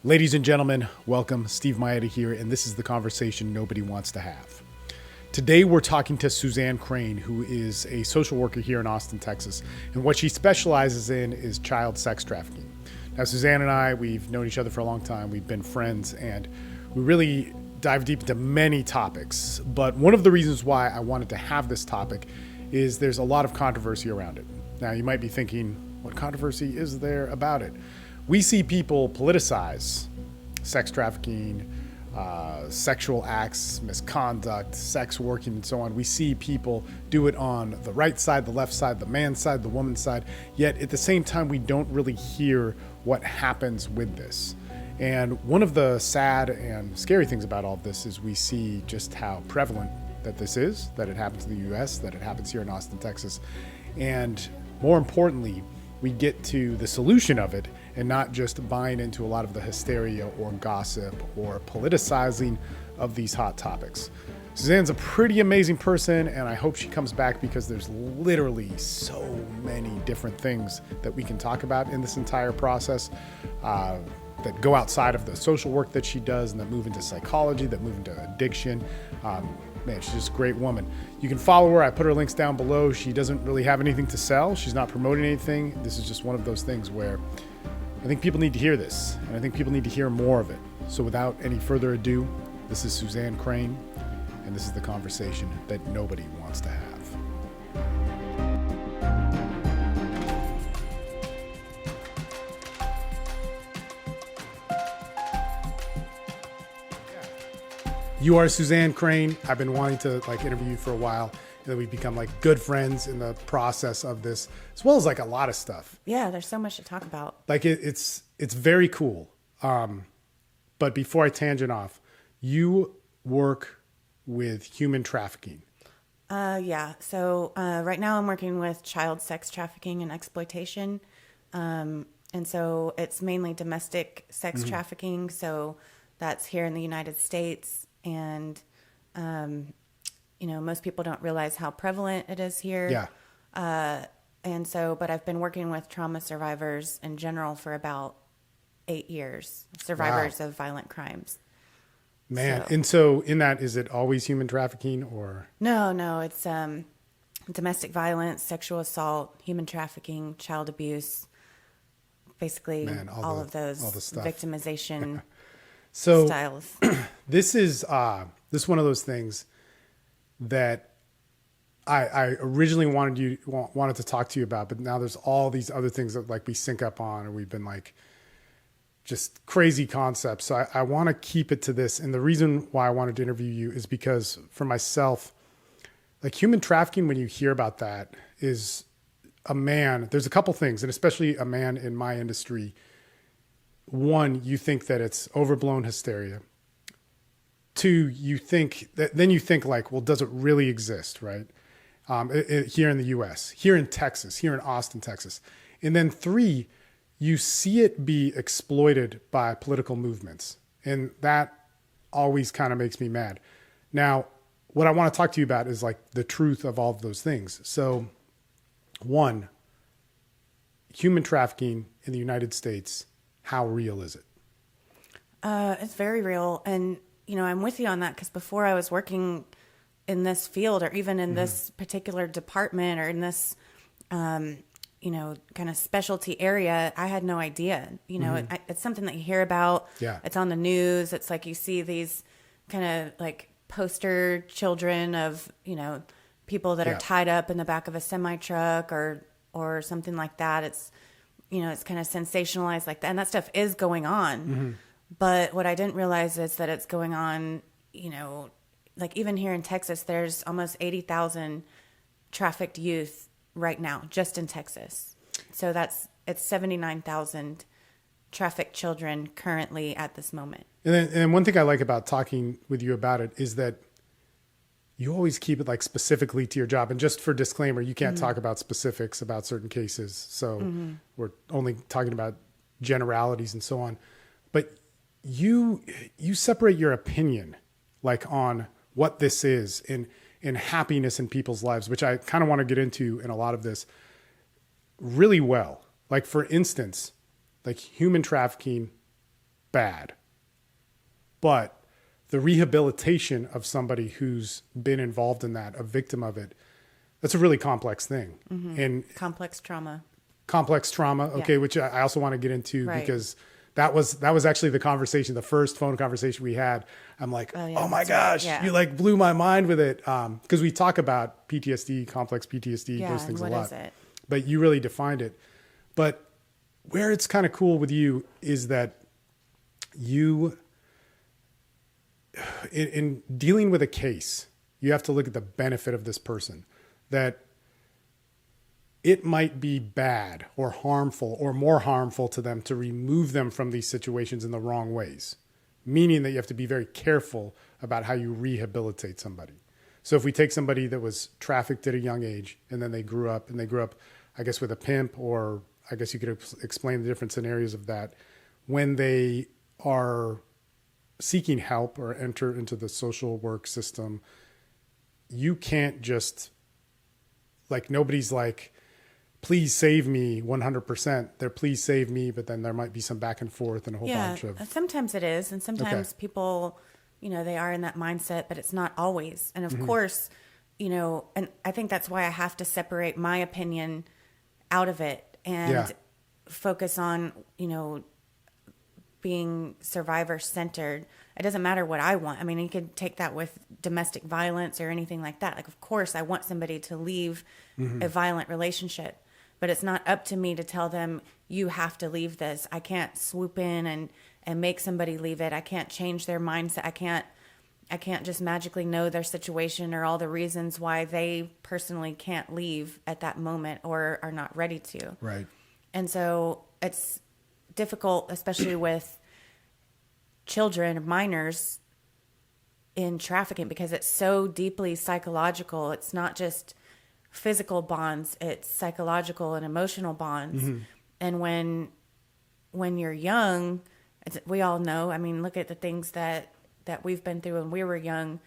Ladies and gentlemen, welcome. Steve Mayeda here, and this is the conversation nobody wants to have. Today, we're talking to Susanne Crane, who is a social worker here in Austin, Texas, and what she specializes in is child sex trafficking. Now, Susanne and I, we've known each other for a long time. We've been friends, and we really dive deep into many topics. But one of the reasons why I wanted to have this topic is there's a lot of controversy around it. Now, you might be thinking, what controversy is there about it? We see people politicize sex trafficking, sexual acts, misconduct, sex working, and so on. We see people do it on the right side, the left side, the man's side, the woman's side. Yet at the same time, we don't really hear what happens with this. And one of the sad and scary things about all of this is we see just how prevalent that this is, that it happens in the US, that it happens here in Austin, Texas. And more importantly, we get to the solution of it and not just buying into a lot of the hysteria or gossip or politicizing of these hot topics. Susanne's a pretty amazing person, and I hope she comes back because there's literally so many different things that we can talk about in this entire process that go outside of the social work that she does and that move into psychology, that move into addiction. Man, she's just a great woman. You can follow her. I put her links down below. She doesn't really have anything to sell. She's not promoting anything. This is just one of those things where I think people need to hear this, and I think people need to hear more of it. So without any further ado, this is Susanne Crane, and this is the conversation that nobody wants to have. You are Susanne Crane. I've been wanting to interview you for a while. And we've become good friends in the process of this, as well as a lot of stuff. Yeah, there's so much to talk about. It's very cool. But before I tangent off, you work with human trafficking. Yeah. So right now I'm working with child sex trafficking and exploitation. And so it's mainly domestic sex trafficking. So that's here in the United States. And, most people don't realize how prevalent it is here. Yeah. But I've been working with trauma survivors in general for about 8 years, survivors of violent crimes. Man. And so in that, is it always human trafficking or? No, it's domestic violence, sexual assault, human trafficking, child abuse, basically all of those victimization styles. This is one of those things that I originally wanted to talk to you about, but now there's all these other things that we sync up on, and we've been just crazy concepts. So I want to keep it to this. And the reason why I wanted to interview you is because for myself, human trafficking, when you hear about that, is a man. There's a couple things, and especially a man in my industry. One, you think that it's overblown hysteria. Two, you think well, does it really exist, right? Here in the US, here in Texas, here in Austin, Texas. And then three, you see it be exploited by political movements. And that always kind of makes me mad. Now, what I want to talk to you about is the truth of all of those things. So one, human trafficking in the United States, how real is it? It's very real. And, I'm with you on that because before I was working in this field or even in this particular department or in this, kind of specialty area, I had no idea. It's something that you hear about. Yeah. It's on the news. It's you see these kind of poster children of, people that are tied up in the back of a semi truck or something like that. It's, it's kind of sensationalized like that. And that stuff is going on. But what I didn't realize is that it's going on, even here in Texas, there's almost 80,000 trafficked youth right now, just in Texas. So it's 79,000 trafficked children currently at this moment. And one thing I like about talking with you about it is that you always keep it specifically to your job. And just for disclaimer, you can't talk about specifics about certain cases. So we're only talking about generalities and so on. But you separate your opinion on what this is in happiness in people's lives, which I kind of want to get into in a lot of this really well. For instance, human trafficking bad. But the rehabilitation of somebody who's been involved in that, a victim of it, that's a really complex thing. And Complex trauma. Okay, which I also want to get into because that was actually the conversation, the first phone conversation we had. I'm like, oh my gosh, you like blew my mind with it. Because we talk about PTSD, complex PTSD, those things a lot. Is it? But you really defined it. But where it's kind of cool with you is that you, in dealing with a case, you have to look at the benefit of this person, that it might be bad or harmful or more harmful to them to remove them from these situations in the wrong ways, meaning that you have to be very careful about how you rehabilitate somebody. So if we take somebody that was trafficked at a young age and then they grew up, I guess, with a pimp, or I guess you could explain the different scenarios of that, when they are seeking help or enter into the social work system, you can't just, like, nobody's like, please save me 100%. They're please save me, but then there might be some back and forth and a whole bunch of... Sometimes it is. And sometimes people, they are in that mindset, but it's not always. And of course, and I think that's why I have to separate my opinion out of it and focus on, being survivor centered. It doesn't matter what I want. I mean, you could take that with domestic violence or anything like that. Like, of course, I want somebody to leave a violent relationship, but it's not up to me to tell them, you have to leave this. I can't swoop in and make somebody leave it. I can't change their mindset. I can't just magically know their situation or all the reasons why they personally can't leave at that moment or are not ready to. Right. And so it's difficult, especially with children, minors in trafficking, because it's so deeply psychological. It's not just physical bonds, it's psychological and emotional bonds. And when you're young, we all know, I mean, look at the things that we've been through when we were young.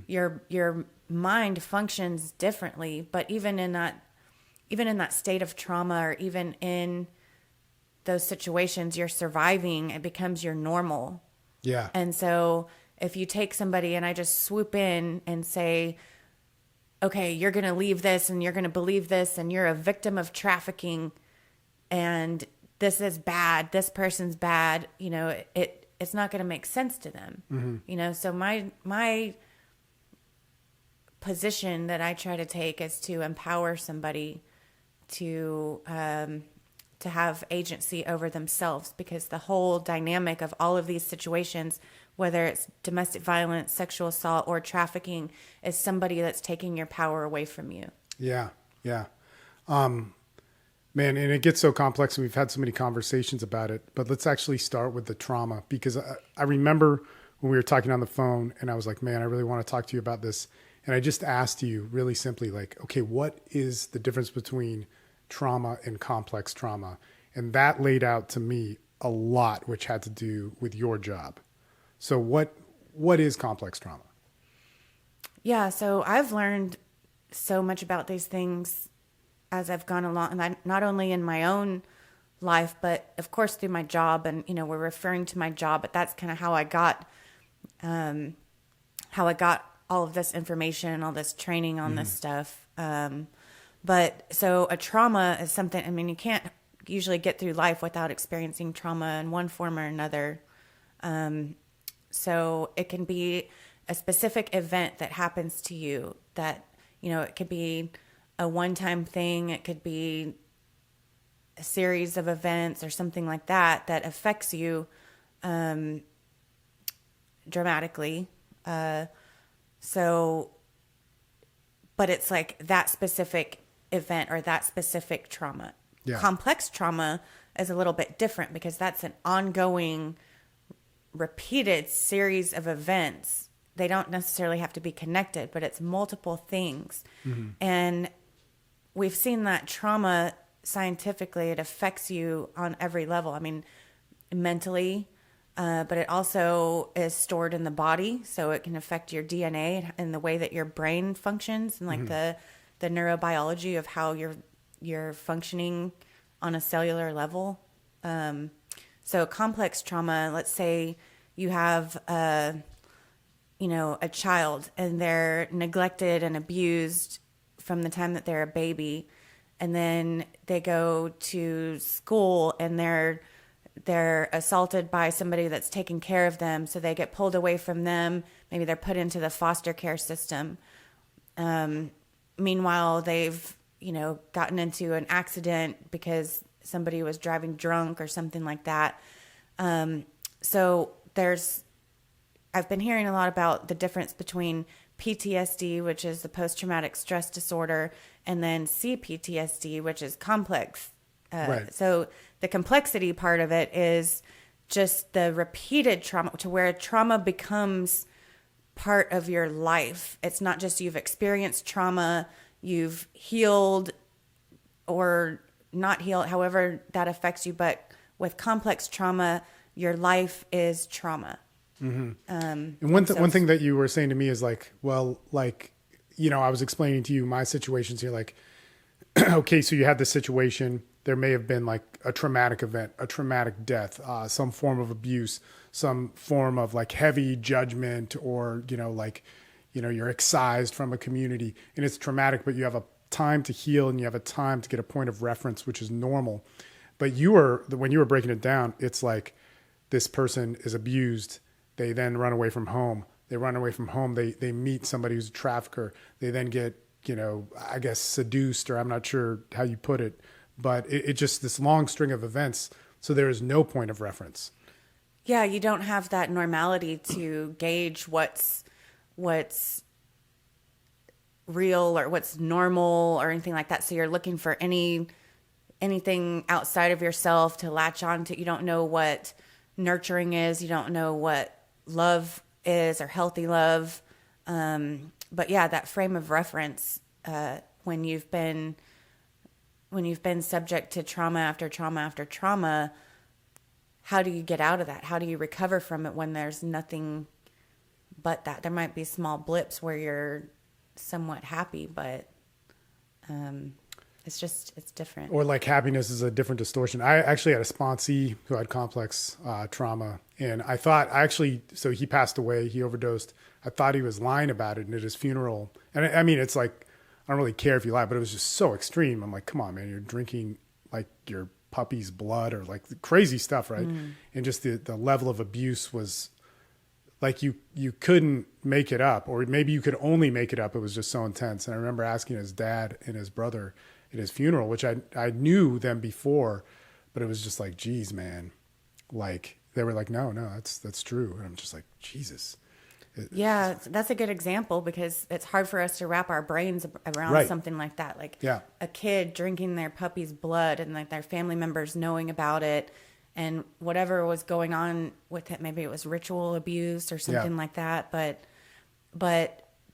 Your mind functions differently, but even in that state of trauma, or even in those situations, you're surviving, it becomes your normal. Yeah. And so if you take somebody and I just swoop in and say, okay, you're going to leave this and you're going to believe this and you're a victim of trafficking and this is bad, this person's bad, it's not going to make sense to them. So my position that I try to take is to empower somebody to have agency over themselves, because the whole dynamic of all of these situations, whether it's domestic violence, sexual assault, or trafficking, is somebody that's taking your power away from you. Yeah. Yeah. Man, and it gets so complex, and we've had so many conversations about it, but let's actually start with the trauma, because I remember when we were talking on the phone and I was like, man, I really want to talk to you about this. And I just asked you really simply, like, okay, what is the difference between trauma and complex trauma? And that laid out to me a lot, which had to do with your job. So what is complex trauma? Yeah, so I've learned so much about these things as I've gone along, and not only in my own life, but of course through my job. And we're referring to my job, but that's kind of how I got all of this information, all this training on this stuff. But so a trauma is something, I mean, you can't usually get through life without experiencing trauma in one form or another. So it can be a specific event that happens to you that, it could be a one-time thing. It could be a series of events or something like that affects you dramatically. But it's like that specific event or that specific trauma. Yeah. Complex trauma is a little bit different, because that's an ongoing, repeated series of events. They don't necessarily have to be connected, but it's multiple things. And we've seen that trauma scientifically, it affects you on every level. I mean, mentally, but it also is stored in the body, so it can affect your DNA and the way that your brain functions, and like the neurobiology of how you're functioning on a cellular level. So complex trauma, let's say you have a child and they're neglected and abused from the time that they're a baby, and then they go to school and they're assaulted by somebody that's taking care of them, so they get pulled away from them. Maybe they're put into the foster care system. Meanwhile, they've gotten into an accident because somebody was driving drunk or something like that. So I've been hearing a lot about the difference between PTSD, which is the post-traumatic stress disorder, and then CPTSD, which is complex. Right. So the complexity part of it is just the repeated trauma, to where trauma becomes part of your life. It's not just you've experienced trauma, you've healed or not healed, however that affects you. But with complex trauma, your life is trauma. Mm-hmm. And one thing that you were saying to me is like, well, like, I was explaining to you my situations here, like, okay, so you had this situation, there may have been like a traumatic event, a traumatic death, some form of abuse, some form of like heavy judgment, or, you're excised from a community and it's traumatic, but you have a time to heal and you have a time to get a point of reference, which is normal. But when you were breaking it down, it's like this person is abused. They then run away from home. They meet somebody who's a trafficker. They then get, I guess seduced, or I'm not sure how you put it, but it just this long string of events. So there is no point of reference. Yeah, you don't have that normality to gauge what's real or what's normal or anything like that. So you're looking for anything outside of yourself to latch on to. You don't know what nurturing is. You don't know what love is, or healthy love. But yeah, that frame of reference, when you've been subject to trauma after trauma after trauma, how do you get out of that? How do you recover from it when there's nothing but that? There might be small blips where you're somewhat happy, but it's different. Or like happiness is a different distortion. I actually had a sponsee who had complex trauma, and I thought so he passed away, he overdosed. I thought he was lying about it, and at his funeral, and I mean, it's like, I don't really care if you lie, but it was just so extreme. I'm like, come on, man, you're drinking like your puppy's blood, or like crazy stuff, right? And just the level of abuse was like, you couldn't make it up, or maybe you could only make it up. It was just so intense. And I remember asking his dad and his brother at his funeral, which I knew them before, but it was just like, geez, man, like they were like, no, that's true. And I'm just like, Jesus. Yeah, that's a good example, because it's hard for us to wrap our brains around something like that. Like a kid drinking their puppy's blood, and like their family members knowing about it, and whatever was going on with it. Maybe it was ritual abuse or something like that. But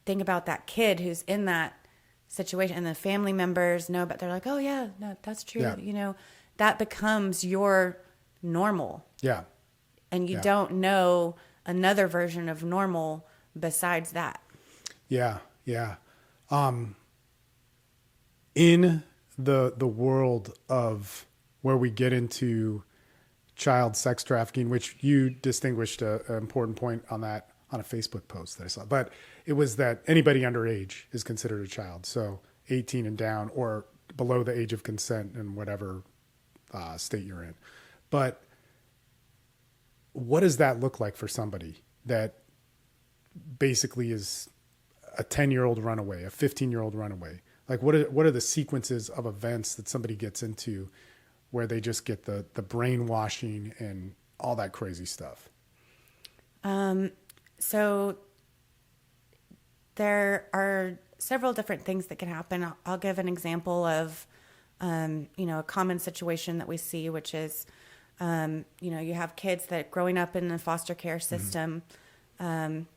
think about that kid who's in that situation, and the family members know about. They're like, oh yeah, no, that's true. Yeah. That becomes your normal. Yeah. And you don't know another version of normal besides that. Yeah. Yeah. In the world of where we get into child sex trafficking, which you distinguished an important point on that on a Facebook post that I saw, but it was that anybody underage is considered a child. So 18 and down, or below the age of consent in whatever state you're in. But what does that look like for somebody that basically is a 10-year-old runaway, a 15-year-old runaway? Like what are the sequences of events that somebody gets into where they just get the brainwashing and all that crazy stuff? So there are several different things that can happen. I'll give an example of, a common situation that we see, which is, you have kids that growing up in the foster care system, and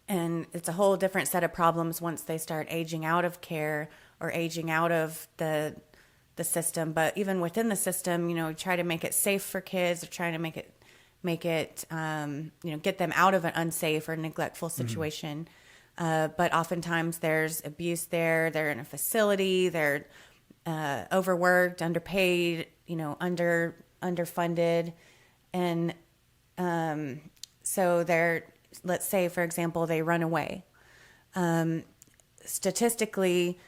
it's a whole different set of problems once they start aging out of care or aging out of the system. But even within the system, we try to make it safe for kids, or trying to make it, get them out of an unsafe or neglectful situation. But oftentimes there's abuse there. They're in a facility. They're overworked, underpaid, underfunded. And so let's say, for example, they run away. Statistically,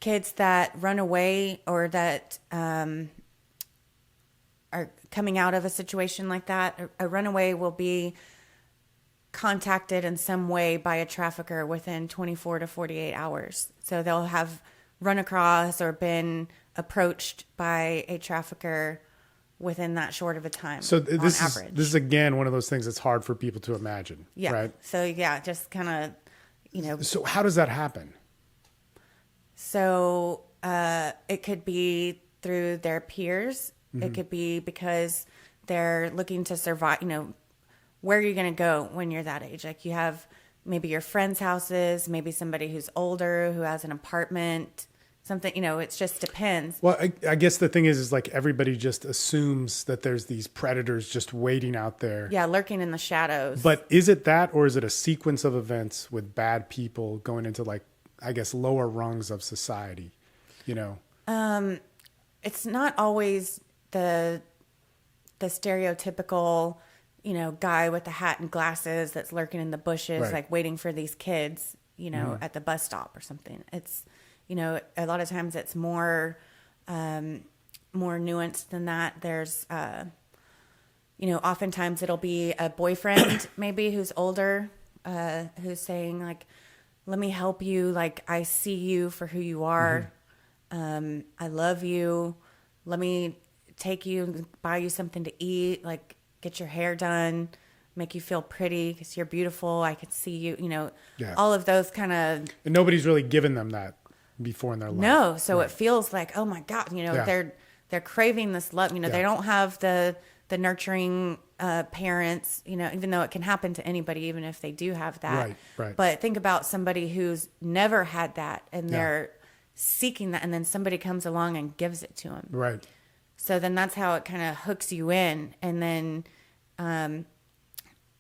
kids that run away or that are coming out of a situation like that, a runaway will be contacted in some way by a trafficker within 24 to 48 hours. So they'll have run across or been approached by a trafficker within that short of a time. So this is again one of those things that's hard for people to imagine. Yeah. Right. So yeah, just kind of, So how does that happen? So it could be through their peers. Mm-hmm. It could be because they're looking to survive. Where are you going to go when you're that age? Like you have maybe your friends' houses, maybe somebody who's older who has an apartment, something, it just depends. Well, I guess the thing is like everybody just assumes that there's these predators just waiting out there. Yeah, lurking in the shadows. But is it that, or is it a sequence of events with bad people going into like, I guess, lower rungs of society, It's not always the stereotypical, guy with the hat and glasses that's lurking in the bushes, right. like waiting for these kids, Mm-hmm. at the bus stop or something. It's, a lot of times it's more nuanced than that. There's, oftentimes it'll be a boyfriend maybe who's older, who's saying like, let me help you. Like, I see you for who you are. Mm-hmm. I love you. Let me take you and buy you something to eat. Like, get your hair done, make you feel pretty because you're beautiful. I could see you, yeah. all of those kind of. And nobody's really given them that before in their life. No. So right. It feels like, oh my God, yeah. they're craving this love. yeah. They don't have the nurturing parents, even though it can happen to anybody, even if they do have that. Right. But think about somebody who's never had that and they're seeking that, and then somebody comes along and gives it to them. Right. So then that's how it kind of hooks you in. And then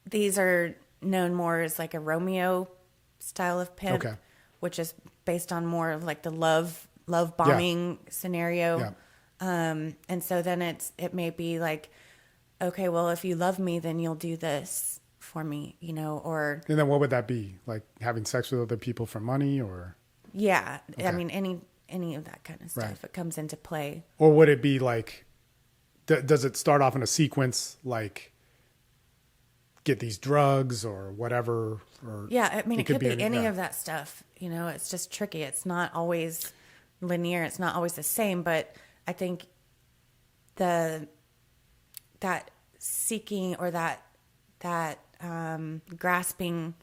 these are known more as like a Romeo style of pimp, okay. which is based on more of like the love bombing scenario. Yeah. And so then it may be like, okay, well, if you love me, then you'll do this for me, or. And then what would that be? Like having sex with other people for money or? Yeah. Okay. I mean, any of that kind of stuff, right. it comes into play. Or would it be like, does it start off in a sequence like get these drugs or whatever? Or yeah, I mean, it could be any yeah. of that stuff. It's just tricky. It's not always linear. It's not always the same. But I think that seeking or that grasping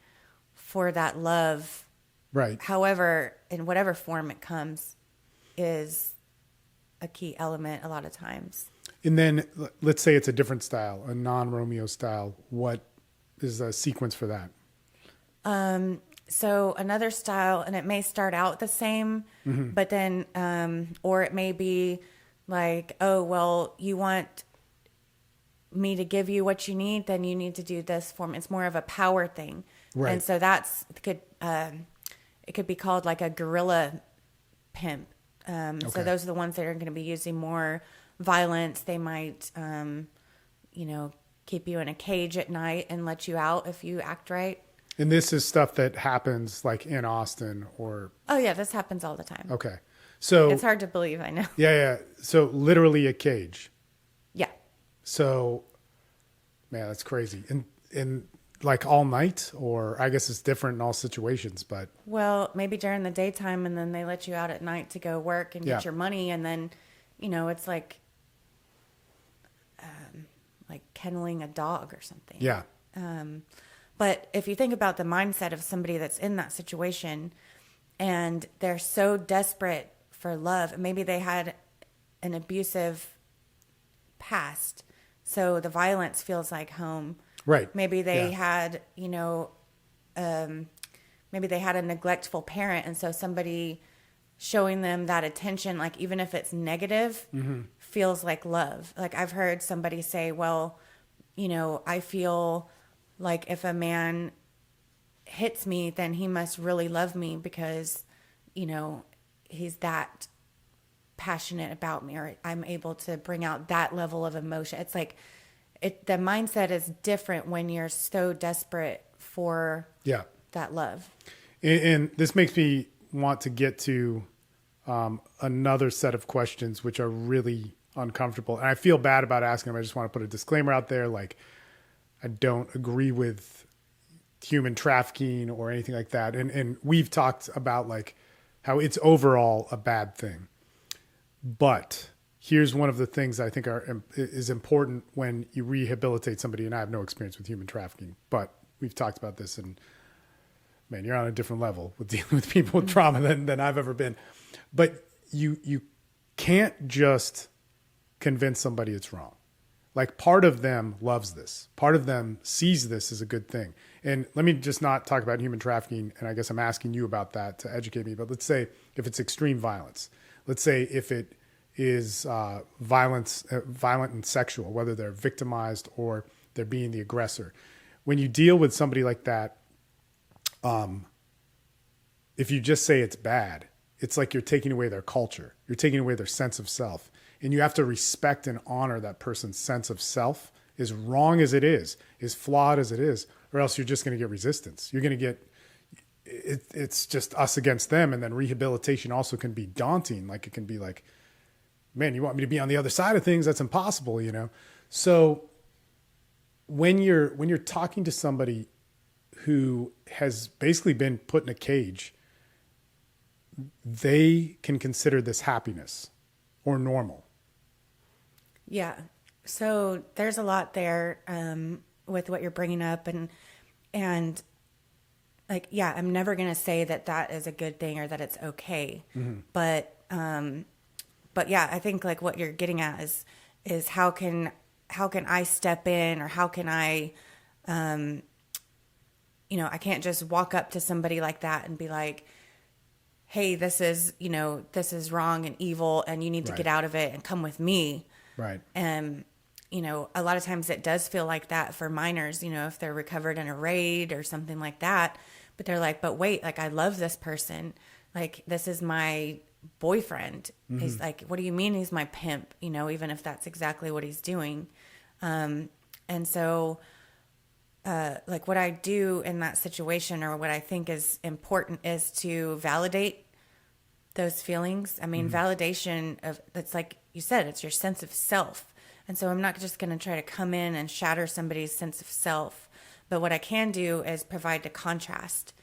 for that love, right. however, in whatever form it comes, is a key element a lot of times. And then let's say it's a different style, a non-Romeo style. What is the sequence for that? So another style, and it may start out the same, mm-hmm. but then, or it may be like, oh, well, you want me to give you what you need, then you need to do this for me. It's more of a power thing. Right. And so it could be called like a guerrilla pimp. Okay. So those are the ones that are going to be using more violence. They might, keep you in a cage at night and let you out if you act right. And this is stuff that happens like in Austin or. Oh yeah, this happens all the time. Okay. So it's hard to believe, I know. Yeah. So literally a cage. Yeah. So, man, that's crazy. And like all night, or I guess it's different in all situations, but. Well, maybe during the daytime, and then they let you out at night to go work and get your money. And then, it's like kenneling a dog or something. Yeah. But if you think about the mindset of somebody that's in that situation and they're so desperate for love, maybe they had an abusive past, so the violence feels like home. Right. Maybe they had, maybe they had a neglectful parent, and so somebody showing them that attention, like even if it's negative, mm-hmm. feels like love. Like I've heard somebody say, well, I feel like if a man hits me, then he must really love me because, he's that passionate about me, or I'm able to bring out that level of emotion. It's like, the mindset is different when you're so desperate for Yeah. that love. And this makes me want to get to another set of questions, which are really uncomfortable. And I feel bad about asking them. I just want to put a disclaimer out there. Like, I don't agree with human trafficking or anything like that. And we've talked about like how it's overall a bad thing. But here's one of the things I think is important when you rehabilitate somebody. And I have no experience with human trafficking, but we've talked about this, and man, you're on a different level with dealing with people with trauma than I've ever been. But you can't just convince somebody it's wrong. Like, part of them loves this. Part of them sees this as a good thing. And let me just not talk about human trafficking. And I guess I'm asking you about that to educate me. But let's say if it's extreme violence, let's say if it is violent and sexual, whether they're victimized or they're being the aggressor. When you deal with somebody like that, if you just say it's bad, it's like you're taking away their culture. You're taking away their sense of self. And you have to respect and honor that person's sense of self, as wrong as it is, as flawed as it is, or else you're just going to get resistance. You're going to get, it's just us against them. And then rehabilitation also can be daunting. Like, it can be like, man, you want me to be on the other side of things? That's impossible, you know? So when you're talking to somebody who has basically been put in a cage, they can consider this happiness or normal. Yeah. So there's a lot there with what you're bringing up, and like, yeah, I'm never going to say that is a good thing or that it's okay. Mm-hmm. But yeah, I think like what you're getting at is how can I step in, or how can I, I can't just walk up to somebody like that and be like, hey, this is wrong and evil, and you need to get out of it and come with me. Right. And, a lot of times it does feel like that for minors, if they're recovered in a raid or something like that, but they're like, but wait, like, I love this person. Like, this is my boyfriend. Mm-hmm. He's like, what do you mean he's my pimp? Even if that's exactly what he's doing. And so, like, what I do in that situation, or what I think is important, is to validate those feelings. I mean, validation of, that's like you said, it's your sense of self. And so I'm not just going to try to come in and shatter somebody's sense of self. But what I can do is provide the contrast.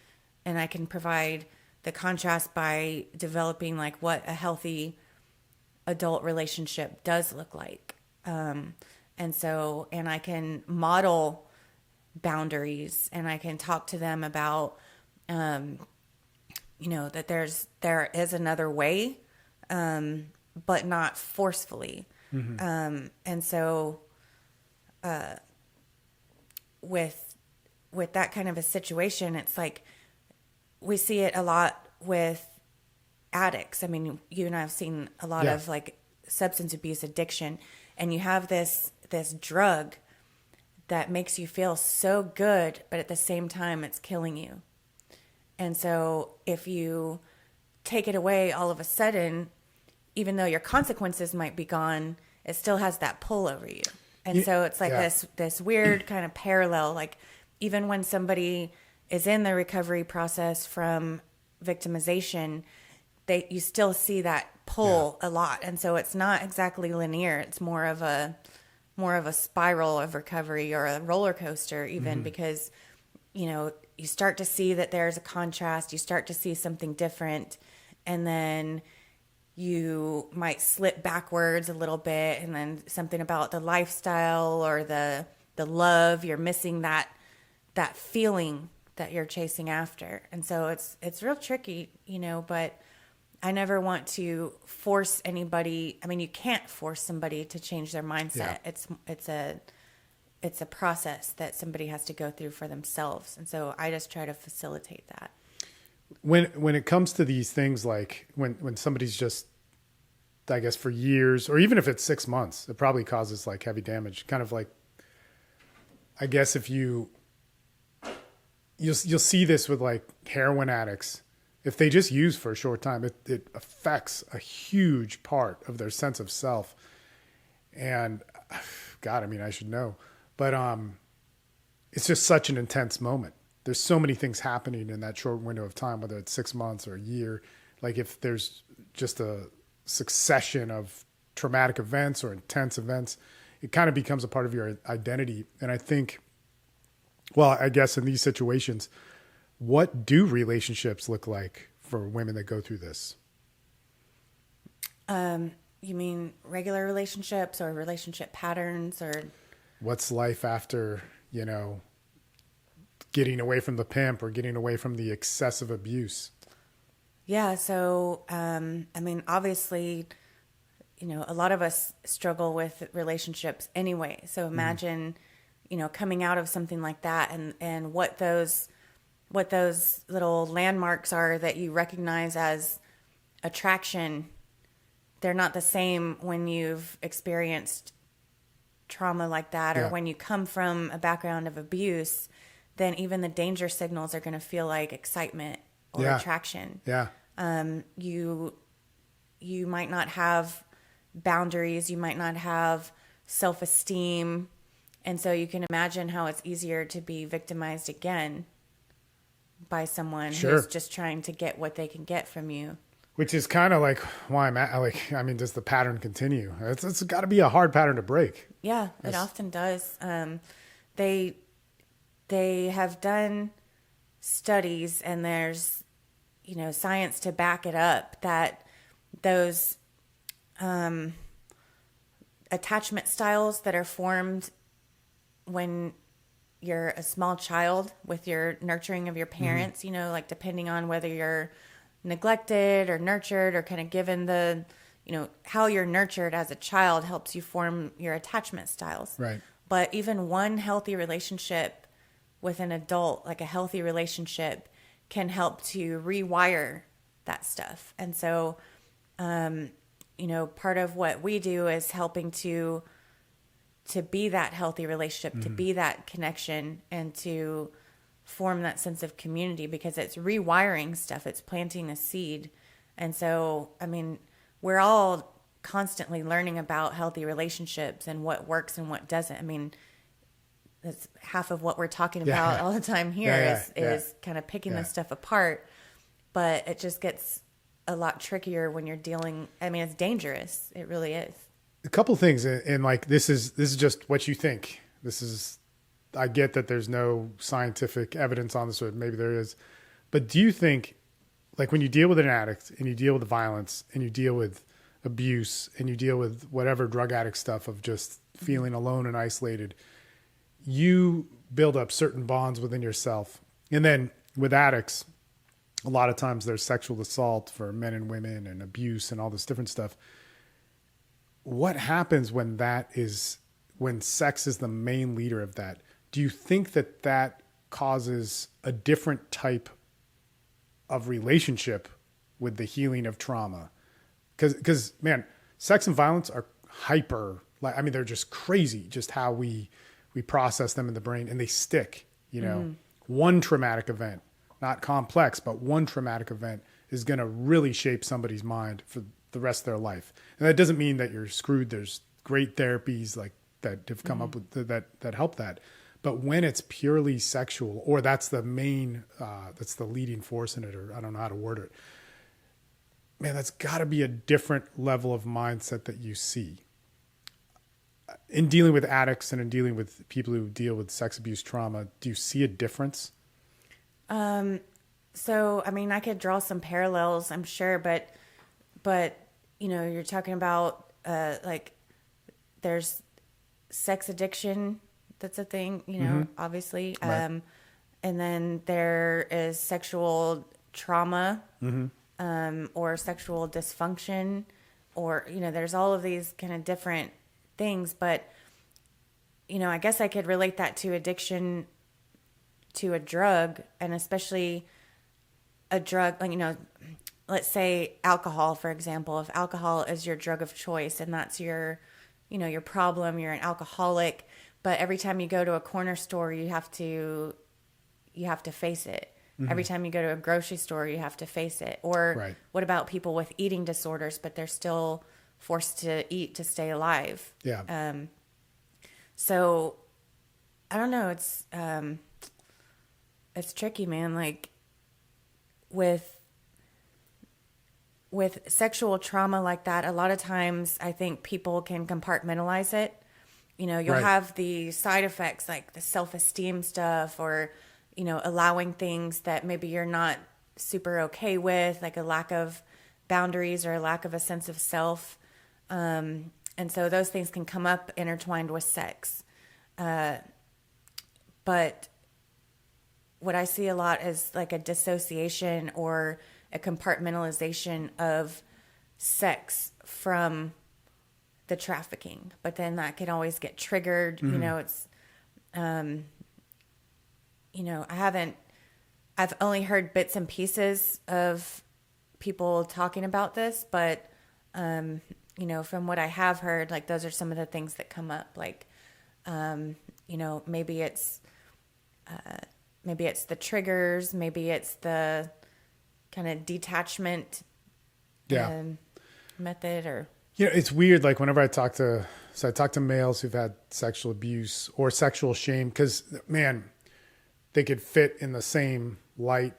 And I can provide the contrast by developing like what a healthy adult relationship does look like. And I can model boundaries, and I can talk to them about, that there is another way, but not forcefully. Mm-hmm. With that kind of a situation, it's like we see it a lot with addicts. I mean, you and I have seen a lot of like substance abuse addiction, and you have this drug that makes you feel so good, but at the same time, it's killing you. And so if you take it away all of a sudden, even though your consequences might be gone, it still has that pull over you. And so it's like this weird kind of parallel. Like, even when somebody is in the recovery process from victimization, you still see that pull a lot. And so it's not exactly linear. It's more of a spiral of recovery, or a roller coaster even, because, you start to see that there's a contrast, you start to see something different, and then you might slip backwards a little bit, and then something about the lifestyle or the love, you're missing that feeling that you're chasing after. And so it's real tricky, but I never want to force anybody. I mean, you can't force somebody to change their mindset. Yeah. It's a process that somebody has to go through for themselves. And so I just try to facilitate that. When it comes to these things, like when somebody's just, I guess, for years, or even if it's 6 months, it probably causes like heavy damage. Kind of like, I guess if you'll see this with like heroin addicts. If they just use for a short time, it affects a huge part of their sense of self. And God, I mean, I should know. But it's just such an intense moment. There's so many things happening in that short window of time, whether it's 6 months or a year. Like if there's just a succession of traumatic events or intense events, it kind of becomes a part of your identity. And I think, well, I guess in these situations, what do relationships look like for women that go through this? You mean regular relationships or relationship patterns, or what's life after, getting away from the pimp or getting away from the excessive abuse? Yeah. So, I mean, obviously, a lot of us struggle with relationships anyway. So imagine, coming out of something like that and what those little landmarks are that you recognize as attraction. They're not the same when you've experienced trauma like that, or when you come from a background of abuse. Then even the danger signals are going to feel like excitement or attraction. Yeah. You might not have boundaries. You might not have self-esteem. And so you can imagine how it's easier to be victimized again by someone who's just trying to get what they can get from you. Which is kind of like why I'm at, does the pattern continue? It's got to be a hard pattern to break. Yeah, it often does. They have done studies, and there's, science to back it up, that those attachment styles that are formed when you're a small child with your nurturing of your parents, like depending on whether you're neglected or nurtured or kind of given the, how you're nurtured as a child helps you form your attachment styles. Right. But even one healthy relationship with an adult, like a healthy relationship, can help to rewire that stuff. And so, part of what we do is helping to be that healthy relationship, to be that connection, and to form that sense of community, because it's rewiring stuff. It's planting a seed. And so, I mean, we're all constantly learning about healthy relationships and what works and what doesn't. I mean, that's half of what we're talking about all the time here is kind of picking this stuff apart. But it just gets a lot trickier when you're dealing. I mean, it's dangerous. It really is. A couple things, and like this is just what you think. I get that there's no scientific evidence on this, or maybe there is, but do you think, like when you deal with an addict and you deal with violence and you deal with abuse and you deal with whatever drug addict stuff of just feeling alone and isolated, you build up certain bonds within yourself. And then with addicts, a lot of times there's sexual assault for men and women and abuse and all this different stuff. What happens when sex is the main leader of that? Do you think that causes a different type of relationship with the healing of trauma? Because man, sex and violence are hyper. They're just crazy. Just how we process them in the brain, and they stick. One traumatic event, not complex, but one traumatic event is going to really shape somebody's mind for the rest of their life. And that doesn't mean that you're screwed. There's great therapies like that have come up with that help that. But when it's purely sexual, or that's the main, that's the leading force in it, or I don't know how to word it, man, that's got to be a different level of mindset that you see. In dealing with addicts and in dealing with people who deal with sex abuse trauma, do you see a difference? So, I mean, I could draw some parallels, I'm sure, but you're talking about, like, there's sex addiction. That's a thing, obviously. Right. And then there is sexual trauma, or sexual dysfunction, or, there's all of these kind of different things. But, I guess I could relate that to addiction to a drug, and especially a drug, like, let's say alcohol, for example. If alcohol is your drug of choice and that's your problem, you're an alcoholic. But every time you go to a corner store, you have to face it. Mm-hmm. Every time you go to a grocery store, you have to face it. Or what about people with eating disorders, but they're still forced to eat to stay alive? Yeah. So I don't know. It's tricky, man. Like with sexual trauma like that, a lot of times I think people can compartmentalize it. You know, you'll Right. have the side effects like the self-esteem stuff, or, you know, allowing things that maybe you're not super okay with, like a lack of boundaries or a lack of a sense of self. And so those things can come up intertwined with sex. But what I see a lot is like a dissociation or a compartmentalization of sex from the trafficking. But then that can always get triggered. You know, it's, you know, I've only heard bits and pieces of people talking about this, but, you know, from what I have heard, like those are some of the things that come up. Like, you know, maybe it's the triggers, maybe it's the kind of detachment Yeah. method, or You know, it's weird. Like whenever I talk to males who've had sexual abuse or sexual shame, because man, they could fit in the same light.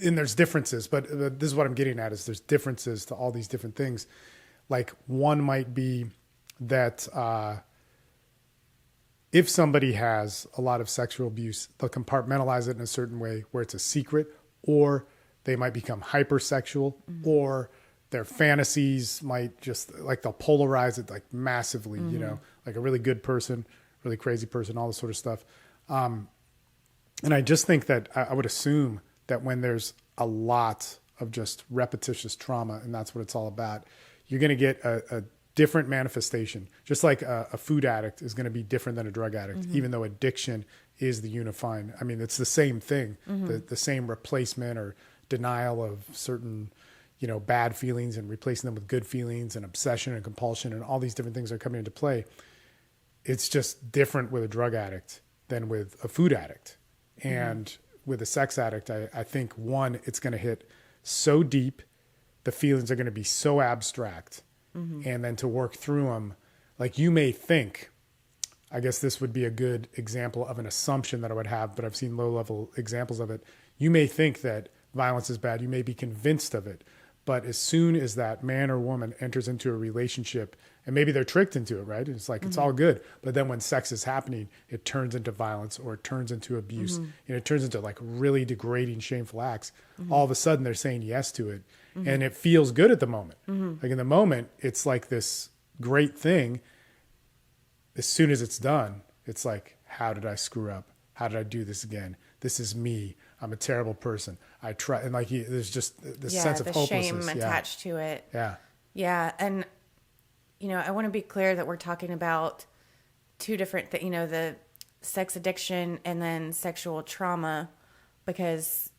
And there's differences, but this is what I'm getting at: is there's differences to all these different things. Like one might be that if somebody has a lot of sexual abuse, they'll compartmentalize it in a certain way where it's a secret, or they might become hypersexual, or their fantasies might just like they'll polarize it like massively, you know, like a really good person, really crazy person, all this sort of stuff. And I just think that I would assume that when there's a lot of just repetitious trauma, and that's what it's all about, you're going to get a different manifestation. Just like a food addict is going to be different than a drug addict, even though addiction is the unifying. I mean, it's the same thing, the same replacement or denial of certain, you know, bad feelings and replacing them with good feelings, and obsession and compulsion and all these different things are coming into play. It's just different with a drug addict than with a food addict. And with a sex addict, I think one, it's going to hit so deep, the feelings are going to be so abstract. And then to work through them, like you may think, I guess this would be a good example of an assumption that I would have, but I've seen low level examples of it. You may think that violence is bad. You may be convinced of it. But as soon as that man or woman enters into a relationship, and maybe they're tricked into it, right? It's like, it's all good. But then when sex is happening, it turns into violence, or it turns into abuse. And it turns into like really degrading, shameful acts. All of a sudden they're saying yes to it. And it feels good at the moment. Like in the moment, it's like this great thing. As soon as it's done, it's like, how did I screw up? How did I do this again? This is me. I'm a terrible person. I try. And like, there's just this sense of hopelessness. shame attached to it. Yeah. Yeah. And, you know, I want to be clear that we're talking about two different things, you know, the sex addiction and then sexual trauma, because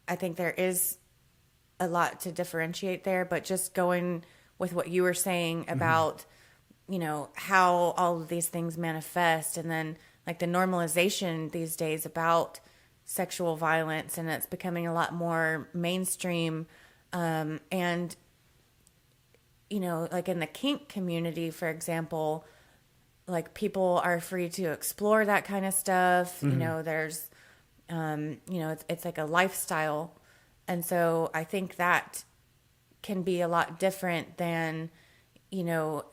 I think there is a lot to differentiate there. But just going with what you were saying about, you know, how all of these things manifest, and then like the normalization these days about sexual violence, and it's becoming a lot more mainstream. And, you know, like in the kink community, for example, like people are free to explore that kind of stuff. You know, there's, you know, it's like a lifestyle. And so I think that can be a lot different than, you know,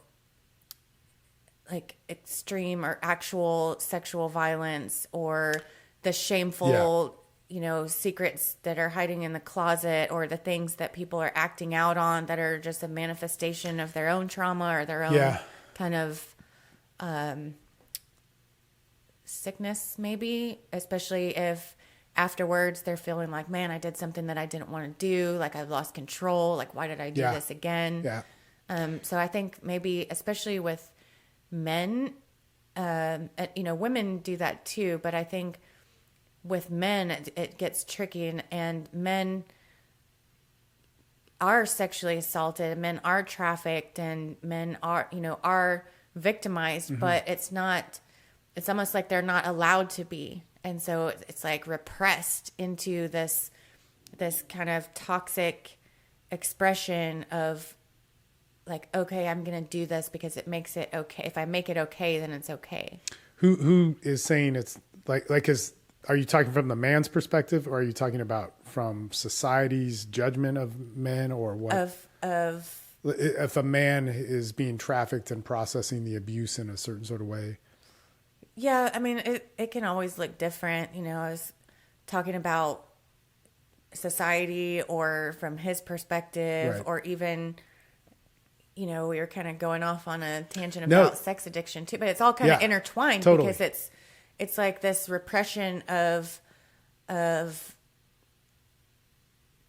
like extreme or actual sexual violence, or the shameful, you know, secrets that are hiding in the closet, or the things that people are acting out on that are just a manifestation of their own trauma or their own kind of sickness, maybe, especially if afterwards they're feeling like, man, I did something that I didn't want to do. Like I've lost control. Like, why did I do this again? Yeah. So I think maybe, especially with men, you know, women do that too, but I think with men, it gets tricky, and men are sexually assaulted, men are trafficked, and men are, you know, are victimized, but it's almost like they're not allowed to be. And so it's like repressed into this kind of toxic expression of like, okay, I'm going to do this because it makes it okay. If I make it okay, then it's okay. Who is saying it's are you talking from the man's perspective, or are you talking about from society's judgment of men, or what? If a man is being trafficked and processing the abuse in a certain sort of way. Yeah, I mean, it can always look different. You know, I was talking about society or from his perspective, Right. or even, you know, we were kind of going off on a tangent about sex addiction too, but it's all kind of intertwined totally. because it's like this repression of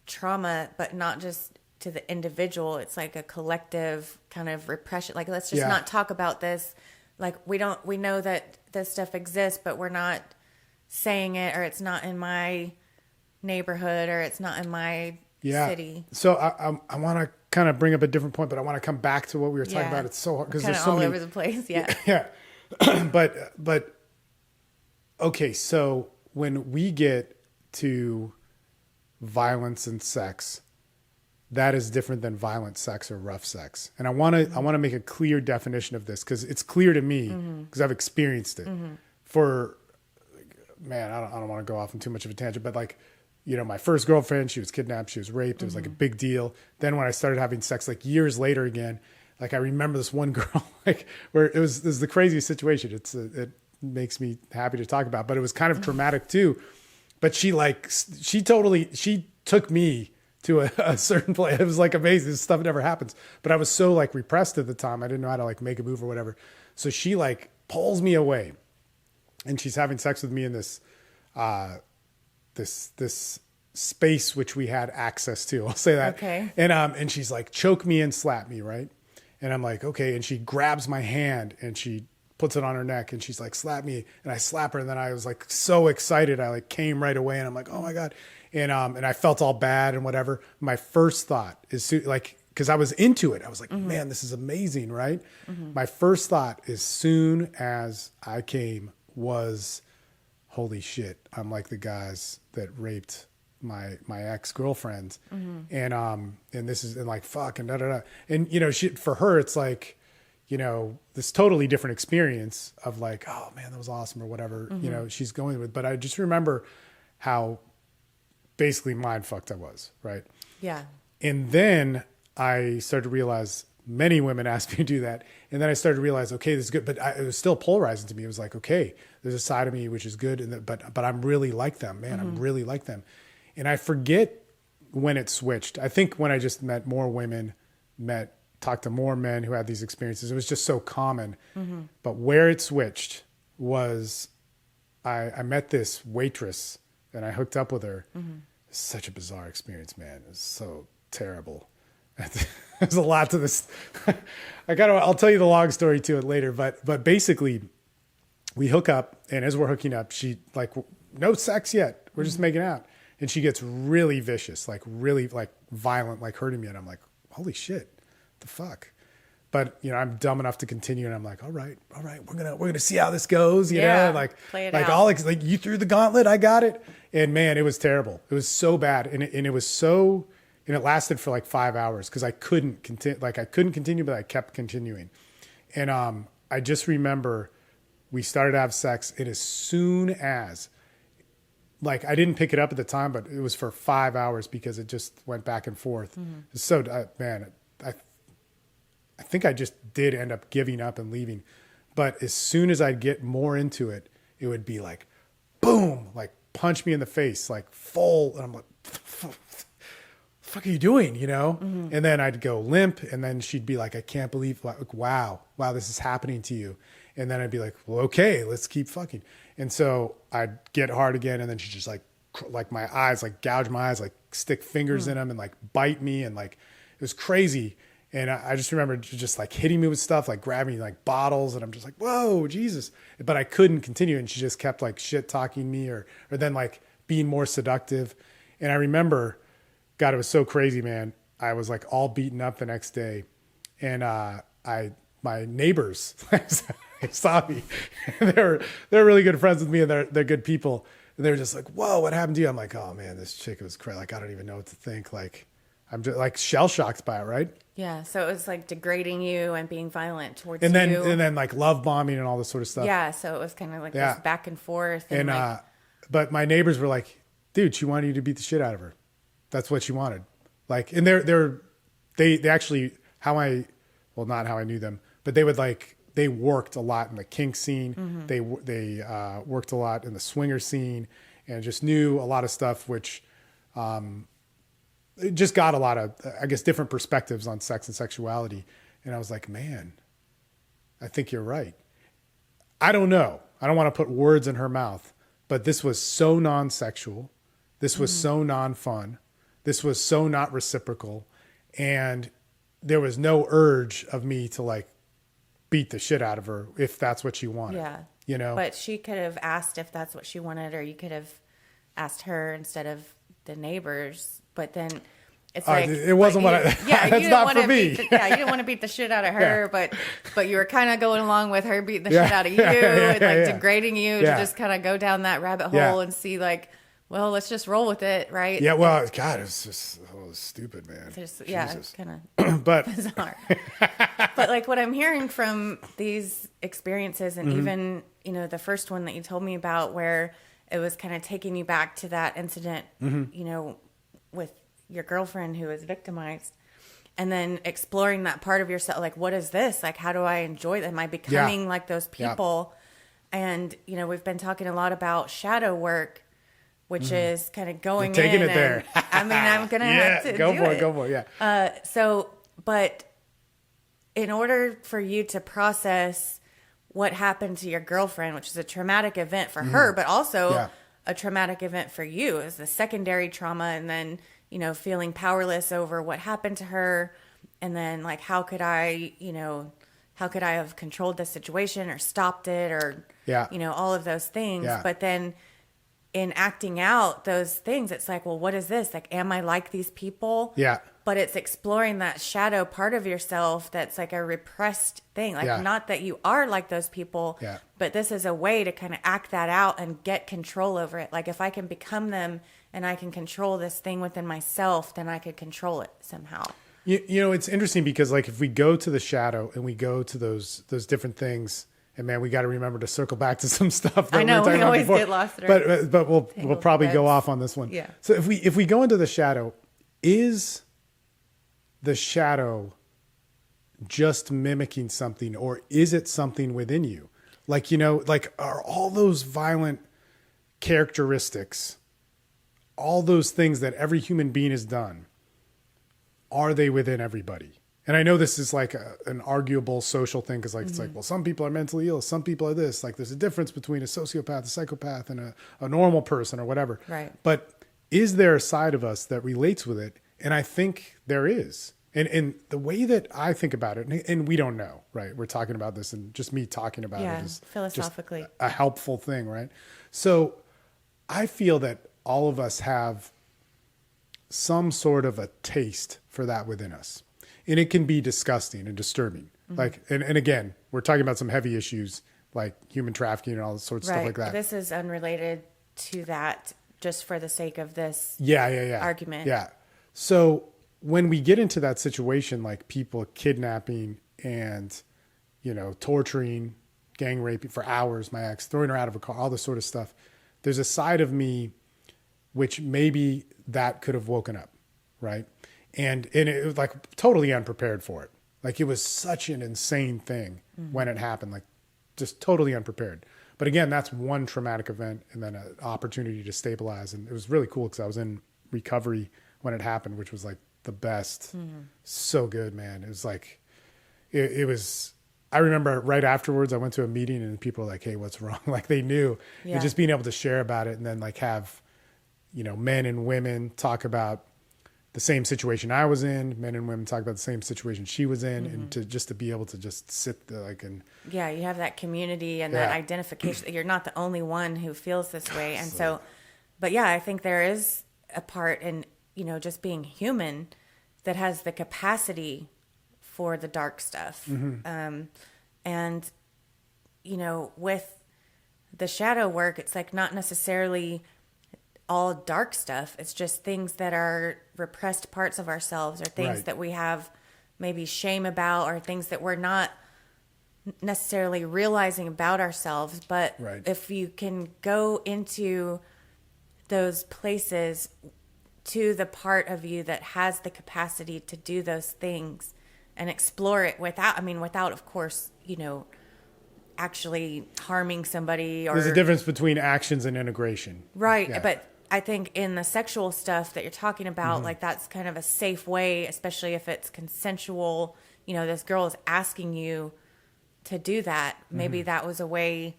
trauma, but not just to the individual. It's like a collective kind of repression. Like, let's just not talk about this. Like, we know that this stuff exists, but we're not saying it, or it's not in my neighborhood, or it's not in my city. So I want to kind of bring up a different point, but I want to come back to what we were talking about. It's so hard because there's so all many over the place. Yeah. Yeah. but okay. So when we get to violence and sex, that is different than violent sex or rough sex. And I want to make a clear definition of this, because it's clear to me, because I've experienced it. Man, I don't want to go off on too much of a tangent, but like, you know, my first girlfriend, she was kidnapped, she was raped. It was like a big deal. Then when I started having sex, like years later again, like I remember this one girl, like where it was the craziest situation. It makes me happy to talk about, but it was kind of traumatic too. But she took me to a certain place. It was like amazing. This stuff never happens. But I was so like repressed at the time. I didn't know how to like make a move or whatever. So she like pulls me away, and she's having sex with me in this this space which we had access to. I'll say that. Okay. And she's like, choke me and slap me, right? And I'm like, okay. And she grabs my hand and she puts it on her neck, and she's like, slap me. And I slap her. And then I was like so excited. I like came right away, and I'm like, oh my God. And I felt all bad and whatever. My first thought is like, because I was into it. I was like, man, this is amazing, right? My first thought as soon as I came was, holy shit, I'm like the guys that raped my ex-girlfriend. And this is, and like, fuck, and da da da. And, you know, for her, it's like, you know, this totally different experience of like, oh man, that was awesome, or whatever, you know, she's going with. But I just remember how basically mind fucked I was, right? Yeah. And then I started to realize many women asked me to do that. And then I started to realize, okay, this is good. But it was still polarizing to me. It was like, okay, there's a side of me which is good, but I'm really like them, man. I'm really like them. And I forget when it switched. I think when I just met more women, talked to more men who had these experiences, it was just so common. But where it switched was I met this waitress and I hooked up with her. Such a bizarre experience, man. It was so terrible. There's a lot to this. I'll tell you the long story to it later, but basically we hook up, and as we're hooking up, she like, no sex yet. We're just making out. And she gets really vicious, like really like violent, like hurting me. And I'm like, holy shit, what the fuck? But you know, I'm dumb enough to continue, and I'm like, all right, we're gonna see how this goes, you know, like play it like out. all like you threw the gauntlet, I got it, and man, it was terrible. It was so bad, and it was so, and it lasted for like 5 hours because I couldn't continue, but I kept continuing, and I just remember we started to have sex, and as soon as, like, I didn't pick it up at the time, but it was for 5 hours because it just went back and forth. So man, I think I just did end up giving up and leaving. But as soon as I'd get more into it, it would be like, boom, like punch me in the face, like full. And I'm like, fuck are you doing? You know? And then I'd go limp, and then she'd be like, I can't believe, like, wow, this is happening to you. And then I'd be like, well, okay, let's keep fucking. And so I'd get hard again. And then she'd just like my eyes, like gouge my eyes, like stick fingers in them and like bite me. And like, it was crazy. And I just remember just like hitting me with stuff, like grabbing like bottles. And I'm just like, whoa, Jesus. But I couldn't continue. And she just kept like shit talking me or then like being more seductive. And I remember, God, it was so crazy, man. I was like all beaten up the next day. And my neighbors saw me. They're really good friends with me, and they're good people. And they were just like, whoa, what happened to you? I'm like, oh man, this chick was crazy. Like, I don't even know what to think. Like, I'm just like shell shocked by it, right? Yeah. So it was like degrading you and being violent towards And you. then like love bombing and all this sort of stuff. Yeah. So it was kind of like this back and forth. And like, but my neighbors were like, dude, she wanted you to beat the shit out of her. That's what she wanted. Like, and they actually, not how I knew them, but they worked a lot in the kink scene. Mm-hmm. They worked a lot in the swinger scene and just knew a lot of stuff, which it just got a lot of, I guess, different perspectives on sex and sexuality. And I was like, man, I think you're right. I don't know. I don't want to put words in her mouth, but this was so non-sexual. This was so non-fun. This was so not reciprocal. And there was no urge of me to like beat the shit out of her if that's what she wanted. Yeah. You know? But she could have asked if that's what she wanted, or you could have asked her instead of the neighbors. But then it's like it wasn't what I. Yeah, that's not for me. You didn't want to beat the shit out of her, but you were kind of going along with her beating the shit out of you and degrading you to just kind of go down that rabbit hole and see like, well, let's just roll with it, right? Yeah. Well, God, it was just stupid, man. It's kind of bizarre. But like what I'm hearing from these experiences, and even the first one that you told me about, where it was kind of taking you back to that incident, with your girlfriend who was victimized, and then exploring that part of yourself, like, what is this? Like, how do I enjoy that? Am I becoming like those people? Yeah. And, we've been talking a lot about shadow work, which is kind of going You're taking in. it there. I mean, I'm going to have to go for it. Yeah. But in order for you to process what happened to your girlfriend, which is a traumatic event for her, but also a traumatic event for you, is the secondary trauma, and then feeling powerless over what happened to her, and then like how could I have controlled the situation or stopped it, or all of those things. But then in acting out those things, it's like, well, what is this? Like, am I like these people? Yeah. But it's exploring that shadow part of yourself that's like a repressed thing. Like, not that you are like those people, but this is a way to kind of act that out and get control over it. Like, if I can become them and I can control this thing within myself, then I could control it somehow. It's interesting because like if we go to the shadow and we go to those different things, and man, we got to remember to circle back to some stuff. That I know we always get lost. But we'll probably go off on this one. Yeah. So if we go into the shadow, is the shadow just mimicking something, or is it something within you? Like, like are all those violent characteristics, all those things that every human being has done, are they within everybody? And I know this is like an arguable social thing, because it's like, well, some people are mentally ill, some people are this. Like, there's a difference between a sociopath, a psychopath, and a normal person or whatever. Right. But is there a side of us that relates with it? And I think there is. And the way that I think about it, and we don't know, right? We're talking about this, and just me talking about it is philosophically just a helpful thing, right? So I feel that all of us have some sort of a taste for that within us. And it can be disgusting and disturbing. Like, and again, we're talking about some heavy issues like human trafficking and all this sorts of stuff like that. This is unrelated to that, just for the sake of this argument. Yeah. So when we get into that situation, like people kidnapping and, torturing, gang raping for hours, my ex, throwing her out of a car, all this sort of stuff, there's a side of me which maybe that could have woken up, right? And it was like totally unprepared for it. Like, it was such an insane thing when it happened, like just totally unprepared. But again, that's one traumatic event and then an opportunity to stabilize. And it was really cool because I was in recovery when it happened, which was like the best. So good, man. It was like, it was, I remember right afterwards, I went to a meeting and people were like, hey, what's wrong? Like, they knew. And just being able to share about it, and then like have, men and women talk about the same situation I was in, men and women talk about the same situation she was in, and to be able to just sit there you have that community and that identification that you're not the only one who feels this way. And so, but I think there is a part in, just being human that has the capacity for the dark stuff. And, with the shadow work, it's like not necessarily all dark stuff. It's just things that are repressed parts of ourselves, or things that we have maybe shame about, or things that we're not necessarily realizing about ourselves. But if you can go into those places to the part of you that has the capacity to do those things and explore it without, of course, actually harming somebody. Or there's a difference between actions and integration. Right. Yeah. But I think in the sexual stuff that you're talking about, like that's kind of a safe way, especially if it's consensual. This girl is asking you to do that. Maybe that was a way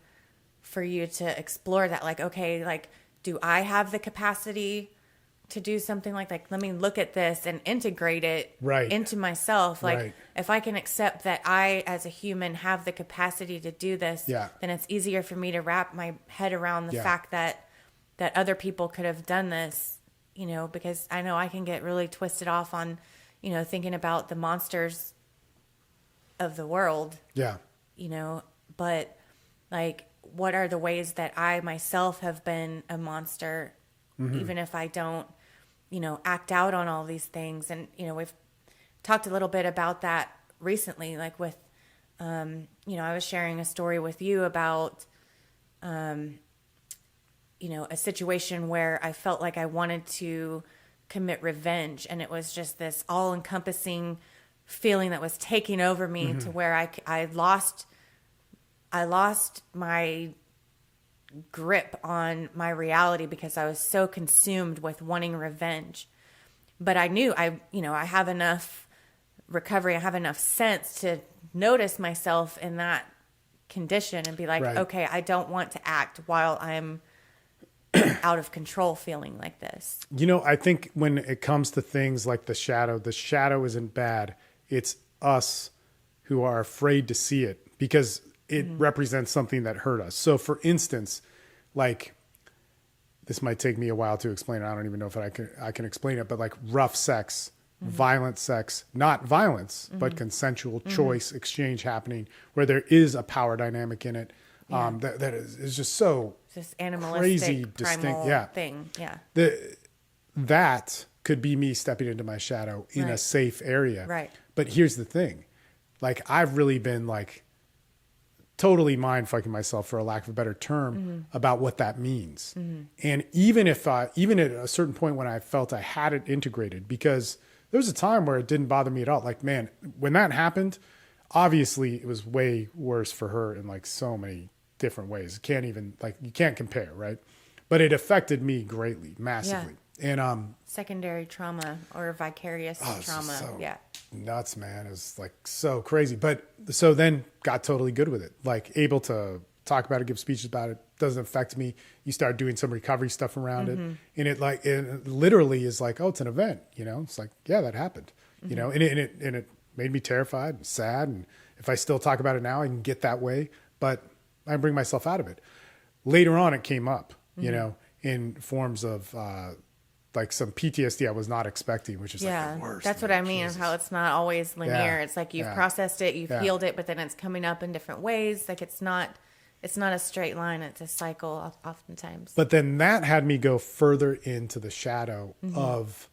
for you to explore that. Like, okay, like, do I have the capacity to do something like that? Let me look at this and integrate it into myself. Like, if I can accept that I, as a human, have the capacity to do this, then it's easier for me to wrap my head around the fact that other people could have done this, because I know I can get really twisted off on, thinking about the monsters of the world. Yeah. But like, what are the ways that I myself have been a monster, even if I don't, act out on all these things. And, we've talked a little bit about that recently, like with, I was sharing a story with you about, a situation where I felt like I wanted to commit revenge. And it was just this all encompassing feeling that was taking over me to where I lost my grip on my reality because I was so consumed with wanting revenge. But I knew I have enough recovery, I have enough sense to notice myself in that condition and be like, okay, I don't want to act while I'm out of control feeling like this. I think when it comes to things like the shadow isn't bad. It's us who are afraid to see it because it represents something that hurt us. So for instance, like, this might take me a while to explain. I don't even know if I can explain it, but like rough sex, violent sex, not violence, but consensual choice exchange happening where there is a power dynamic in it. That is just so this animalistic, crazy, primal distinct thing. Yeah. That could be me stepping into my shadow in a safe area. Right. But here's the thing. Like, I've really been like totally mind fucking myself, for a lack of a better term, about what that means. And even at a certain point when I felt I had it integrated, because there was a time where it didn't bother me at all. Like, man, when that happened, obviously it was way worse for her in like so many different ways. You can't compare, right? But it affected me greatly, massively. And secondary trauma or vicarious trauma. Nuts, man. It was like so crazy. But so then got totally good with it. Like, able to talk about it, give speeches about it. Doesn't affect me. You start doing some recovery stuff around it. And it literally is like, oh, it's an event, It's like, yeah, that happened. And it made me terrified and sad. And if I still talk about it now, I can get that way, but I bring myself out of it. Later on, it came up, in forms of like some PTSD I was not expecting, which is like the worst. That's what I mean, of how it's not always linear. It's like you've processed it, you've healed it, but then it's coming up in different ways. Like it's not a straight line. It's a cycle oftentimes. But then that had me go further into the shadow of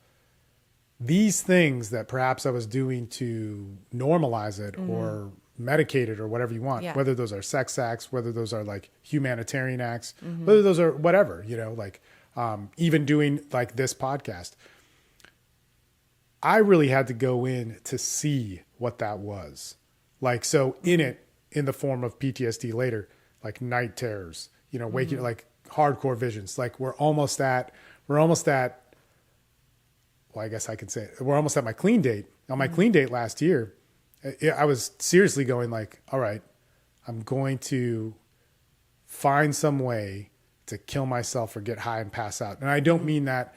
these things that perhaps I was doing to normalize it or medicate it or whatever you want, whether those are sex acts, whether those are like humanitarian acts, whether those are whatever, like even doing like this podcast. I really had to go in to see what that was. Like, so in the form of PTSD later, like night terrors, waking, like hardcore visions, like we're almost at, well, I guess I can say it. We're almost at my clean date. On my clean date last year, I was seriously going like, all right, I'm going to find some way to kill myself or get high and pass out. And I don't mean that,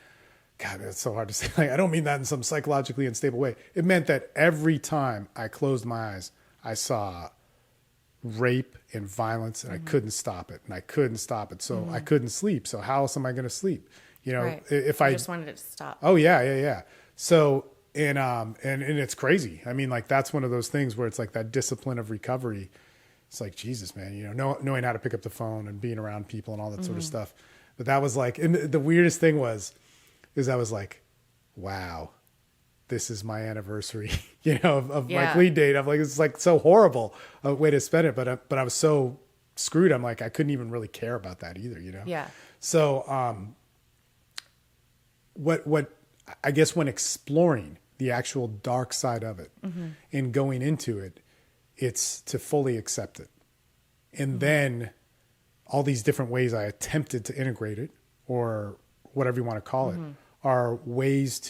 God, that's so hard to say. Like, I don't mean that in some psychologically unstable way. It meant that every time I closed my eyes, I saw rape and violence, and I couldn't stop it. And I couldn't stop it. So I couldn't sleep. So how else am I going to sleep? If I just wanted it to stop. Oh yeah. So, and it's crazy. I mean, like, that's one of those things where it's like that discipline of recovery. It's like, Jesus, man, knowing how to pick up the phone and being around people and all that sort of stuff. But that was like, and the weirdest thing is I was like, wow, this is my anniversary, of my clean date. I'm like, it's like so horrible a way to spend it. But I was so screwed. I'm like, I couldn't even really care about that either, Yeah. So, what I guess when exploring the actual dark side of it and going into it, it's to fully accept it. And then all these different ways I attempted to integrate it, or whatever you want to call it, are ways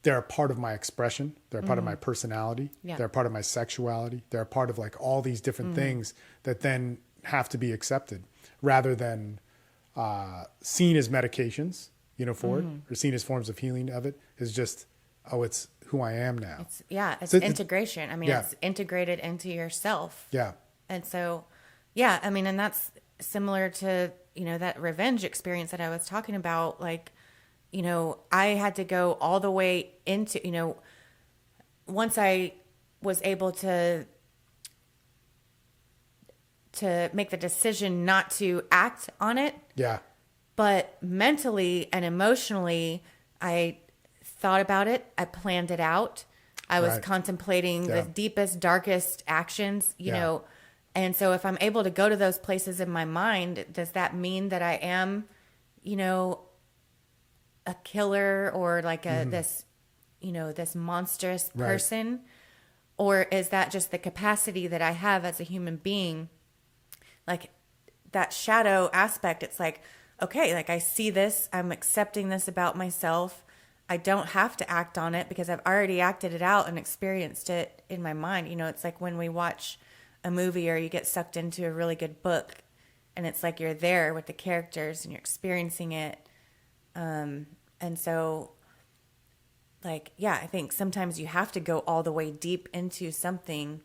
they're a part of my expression. They're a part of my personality. Yeah. They're a part of my sexuality. They're a part of like all these different things that then have to be accepted rather than seen as medications, for it, or seen as forms of healing of it. Is just, it's who I am now. It's integration. I mean, it's integrated into yourself. Yeah. And so, yeah, I mean, and that's similar to, that revenge experience that I was talking about. Like, I had to go all the way into, once I was able to make the decision not to act on it. Yeah. But mentally and emotionally, I thought about it. I planned it out. I was contemplating the deepest, darkest actions, you know. And so if I'm able to go to those places in my mind, does that mean that I am, a killer or like this monstrous person? Or is that just the capacity that I have as a human being? Like that shadow aspect, it's like, okay, like I see this, I'm accepting this about myself. I don't have to act on it because I've already acted it out and experienced it in my mind. It's like when we watch a movie or you get sucked into a really good book and it's like you're there with the characters and you're experiencing it. And so like, yeah, I think sometimes you have to go all the way deep into something,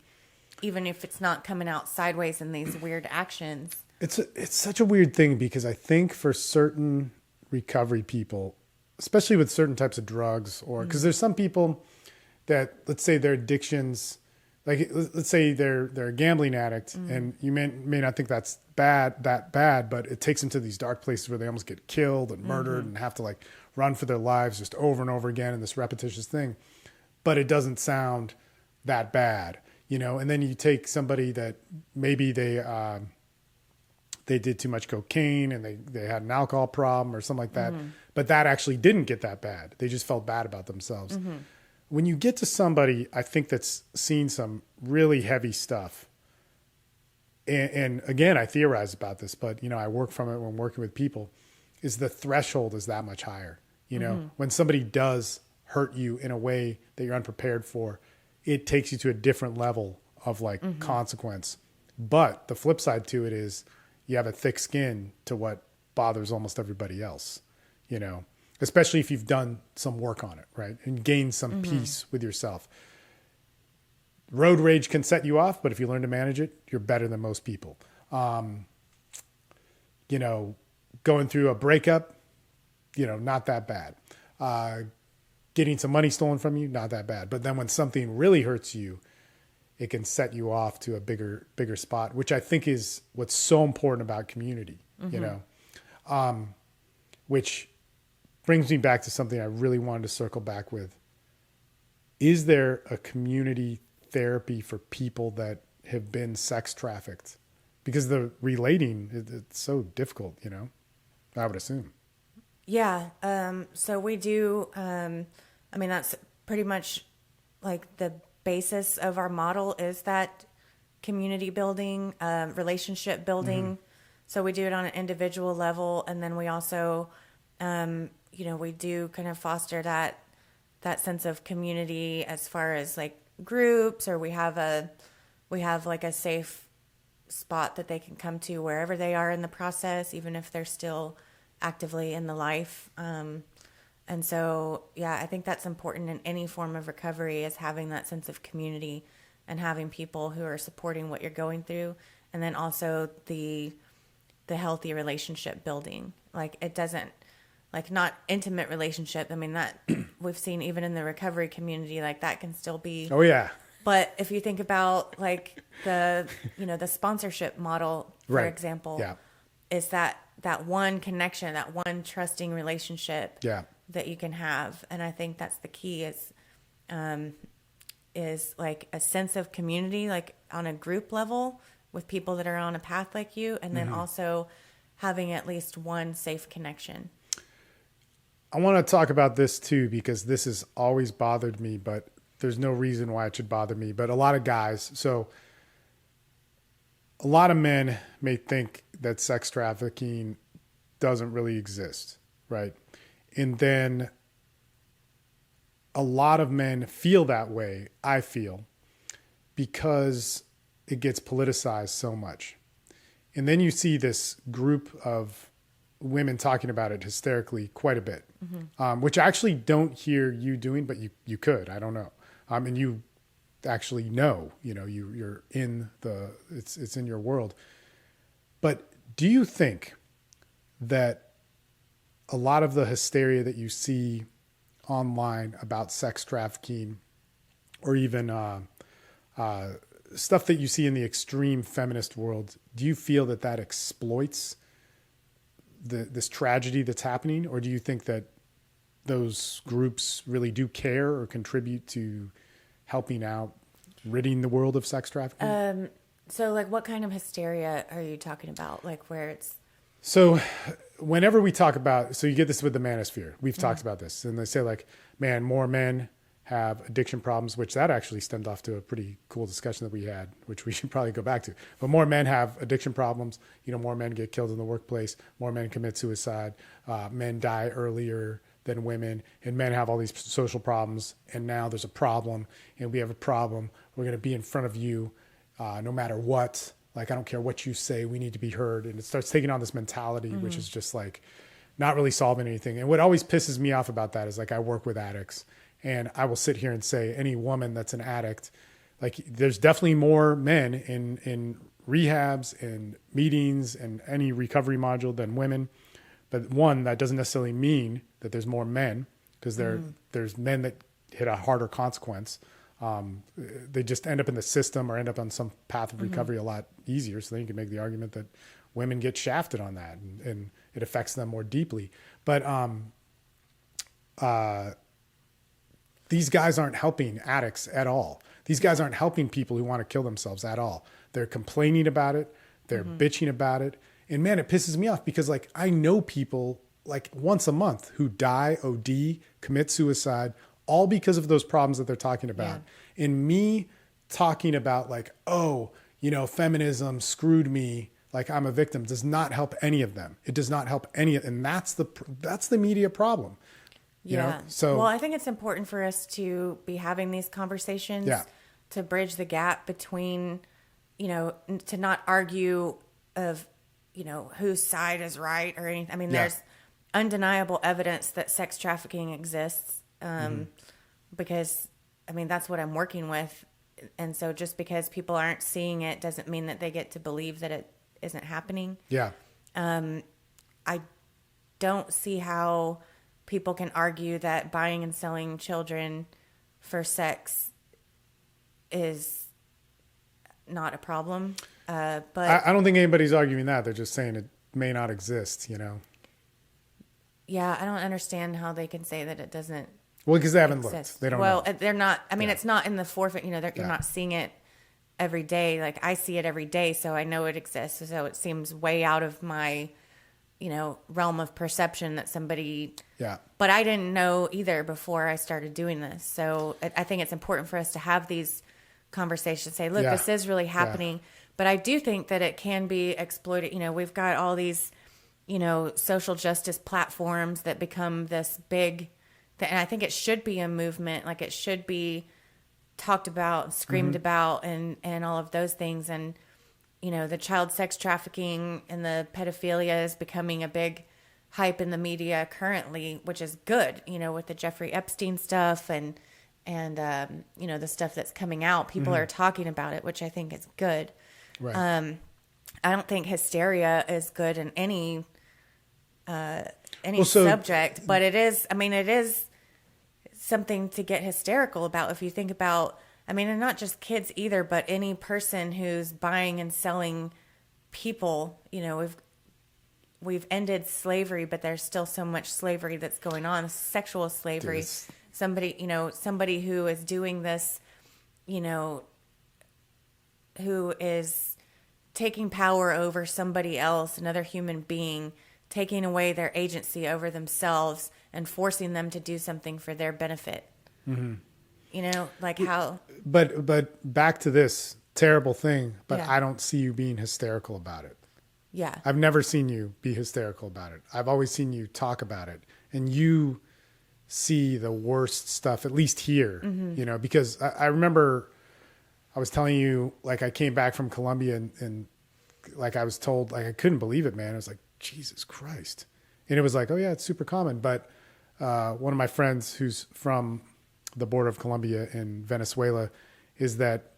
even if it's not coming out sideways in these weird actions. It's such a weird thing because I think for certain recovery people, especially with certain types of drugs, or because there's some people that, let's say their addictions, like let's say they're a gambling addict, and you may not think that's bad, but it takes them to these dark places where they almost get killed and murdered and have to like run for their lives just over and over again in this repetitious thing. But it doesn't sound that bad, and then you take somebody that maybe they did too much cocaine and they had an alcohol problem or something like that. But that actually didn't get that bad. They just felt bad about themselves. When you get to somebody, I think that's seen some really heavy stuff. And again, I theorize about this, but I work from it when working with people, is the threshold is that much higher. When somebody does hurt you in a way that you're unprepared for, it takes you to a different level of like consequence. But the flip side to it is, you have a thick skin to what bothers almost everybody else, especially if you've done some work on it, right? And gained some peace with yourself. Road rage can set you off, but if you learn to manage it, you're better than most people. Going through a breakup, not that bad. Getting some money stolen from you, not that bad. But then when something really hurts you, it can set you off to a bigger spot, which I think is what's so important about community, which brings me back to something I really wanted to circle back with. Is there a community therapy for people that have been sex trafficked? Because the relating, it's so difficult, I would assume. Yeah. So we do, that's pretty much like the basis of our model is that community building, relationship building. So we do it on an individual level. And then we also, we do kind of foster that sense of community as far as like groups, or we have like a safe spot that they can come to wherever they are in the process, even if they're still actively in the life. And so, yeah, I think that's important in any form of recovery, is having that sense of community and having people who are supporting what you're going through. And then also the healthy relationship building. Like it doesn't, like not intimate relationship. I mean, that we've seen even in the recovery community, like that can still be. Oh yeah. But if you think about like the sponsorship model, for right. example, yeah. is that one connection, that one trusting relationship Yeah. that you can have. And I think that's the key is like a sense of community, like on a group level with people that are on a path like you. And then also having at least one safe connection. I want to talk about this too, because this has always bothered me, but there's no reason why it should bother me. But a lot of guys, so a lot of men may think that sex trafficking doesn't really exist, right? And then a lot of men feel that way, I feel, because it gets politicized so much. And then you see this group of women talking about it hysterically quite a bit, which I actually don't hear you doing, but you could, I don't know. And you actually know, you're in it's in your world. But do you think that a lot of the hysteria that you see online about sex trafficking, or even stuff that you see in the extreme feminist world, do you feel that exploits this tragedy that's happening? Or do you think that those groups really do care or contribute to helping out, ridding the world of sex trafficking? So like what kind of hysteria are you talking about? Like where it's... So whenever we talk about, so you get this with the manosphere, we've talked about this, and they say like, man, more men have addiction problems, which that actually stemmed off to a pretty cool discussion that we had, which we should probably go back to. But more men have addiction problems, more men get killed in the workplace, more men commit suicide, men die earlier than women, and men have all these social problems. And now there's a problem, and we have a problem. We're going to be in front of you no matter what. Like, I don't care what you say, we need to be heard. And it starts taking on this mentality, which is just like not really solving anything. And what always pisses me off about that is like, I work with addicts, and I will sit here and say any woman that's an addict, like there's definitely more men in rehabs and meetings and any recovery module than women. But one, that doesn't necessarily mean that there's more men, because there's men that hit a harder consequence. They just end up in the system or end up on some path of recovery a lot easier. So then you can make the argument that women get shafted on that, and it affects them more deeply. But these guys aren't helping addicts at all. These guys aren't helping people who want to kill themselves at all. They're complaining about it. They're bitching about it. And man, it pisses me off because like I know people like once a month who die, OD, commit suicide, all because of those problems that they're talking about. Yeah. And me talking about like, oh, feminism screwed me, like I'm a victim, does not help any of them. It does not help any, and that's the media problem. Yeah. So, well, I think it's important for us to be having these conversations to bridge the gap between, to not argue of, whose side is right or anything. I mean, there's undeniable evidence that sex trafficking exists. Because I mean, that's what I'm working with. And so just because people aren't seeing it doesn't mean that they get to believe that it isn't happening. Yeah. I don't see how people can argue that buying and selling children for sex is not a problem. But I don't think anybody's arguing that. They're just saying it may not exist, Yeah, I don't understand how they can say that it doesn't. Well, because they haven't exist. looked. They don't know. know. They're not. I mean, it's not in the forefront. You're not seeing it every day. Like I see it every day, so I know it exists. So it seems way out of my, realm of perception that somebody. Yeah. But I didn't know either before I started doing this. So I think it's important for us to have these conversations. Say, look, this is really happening. Yeah. But I do think that it can be exploited. We've got all these, social justice platforms that become this big. And I think it should be a movement, like it should be talked about, screamed about, and all of those things. And, the child sex trafficking and the pedophilia is becoming a big hype in the media currently, which is good, with the Jeffrey Epstein stuff and the stuff that's coming out. People are talking about it, which I think is good. Right. I don't think hysteria is good in any subject, but it is something to get hysterical about. If you think about, and not just kids either, but any person who's buying and selling people, we've ended slavery, but there's still so much slavery that's going on, sexual slavery. Somebody who is doing this, who is taking power over somebody else, another human being, taking away their agency over themselves and forcing them to do something for their benefit. How. But back to this terrible thing, but Yeah. I don't see you being hysterical about it. Yeah. I've never seen you be hysterical about it. I've always seen you talk about it, and you see the worst stuff, at least here, because I remember I was telling you, like, I came back from Colombia and like I was told, like, I couldn't believe it, man. I was like, Jesus Christ. And it was like, oh yeah, it's super common. But one of my friends who's from the border of Colombia in Venezuela is that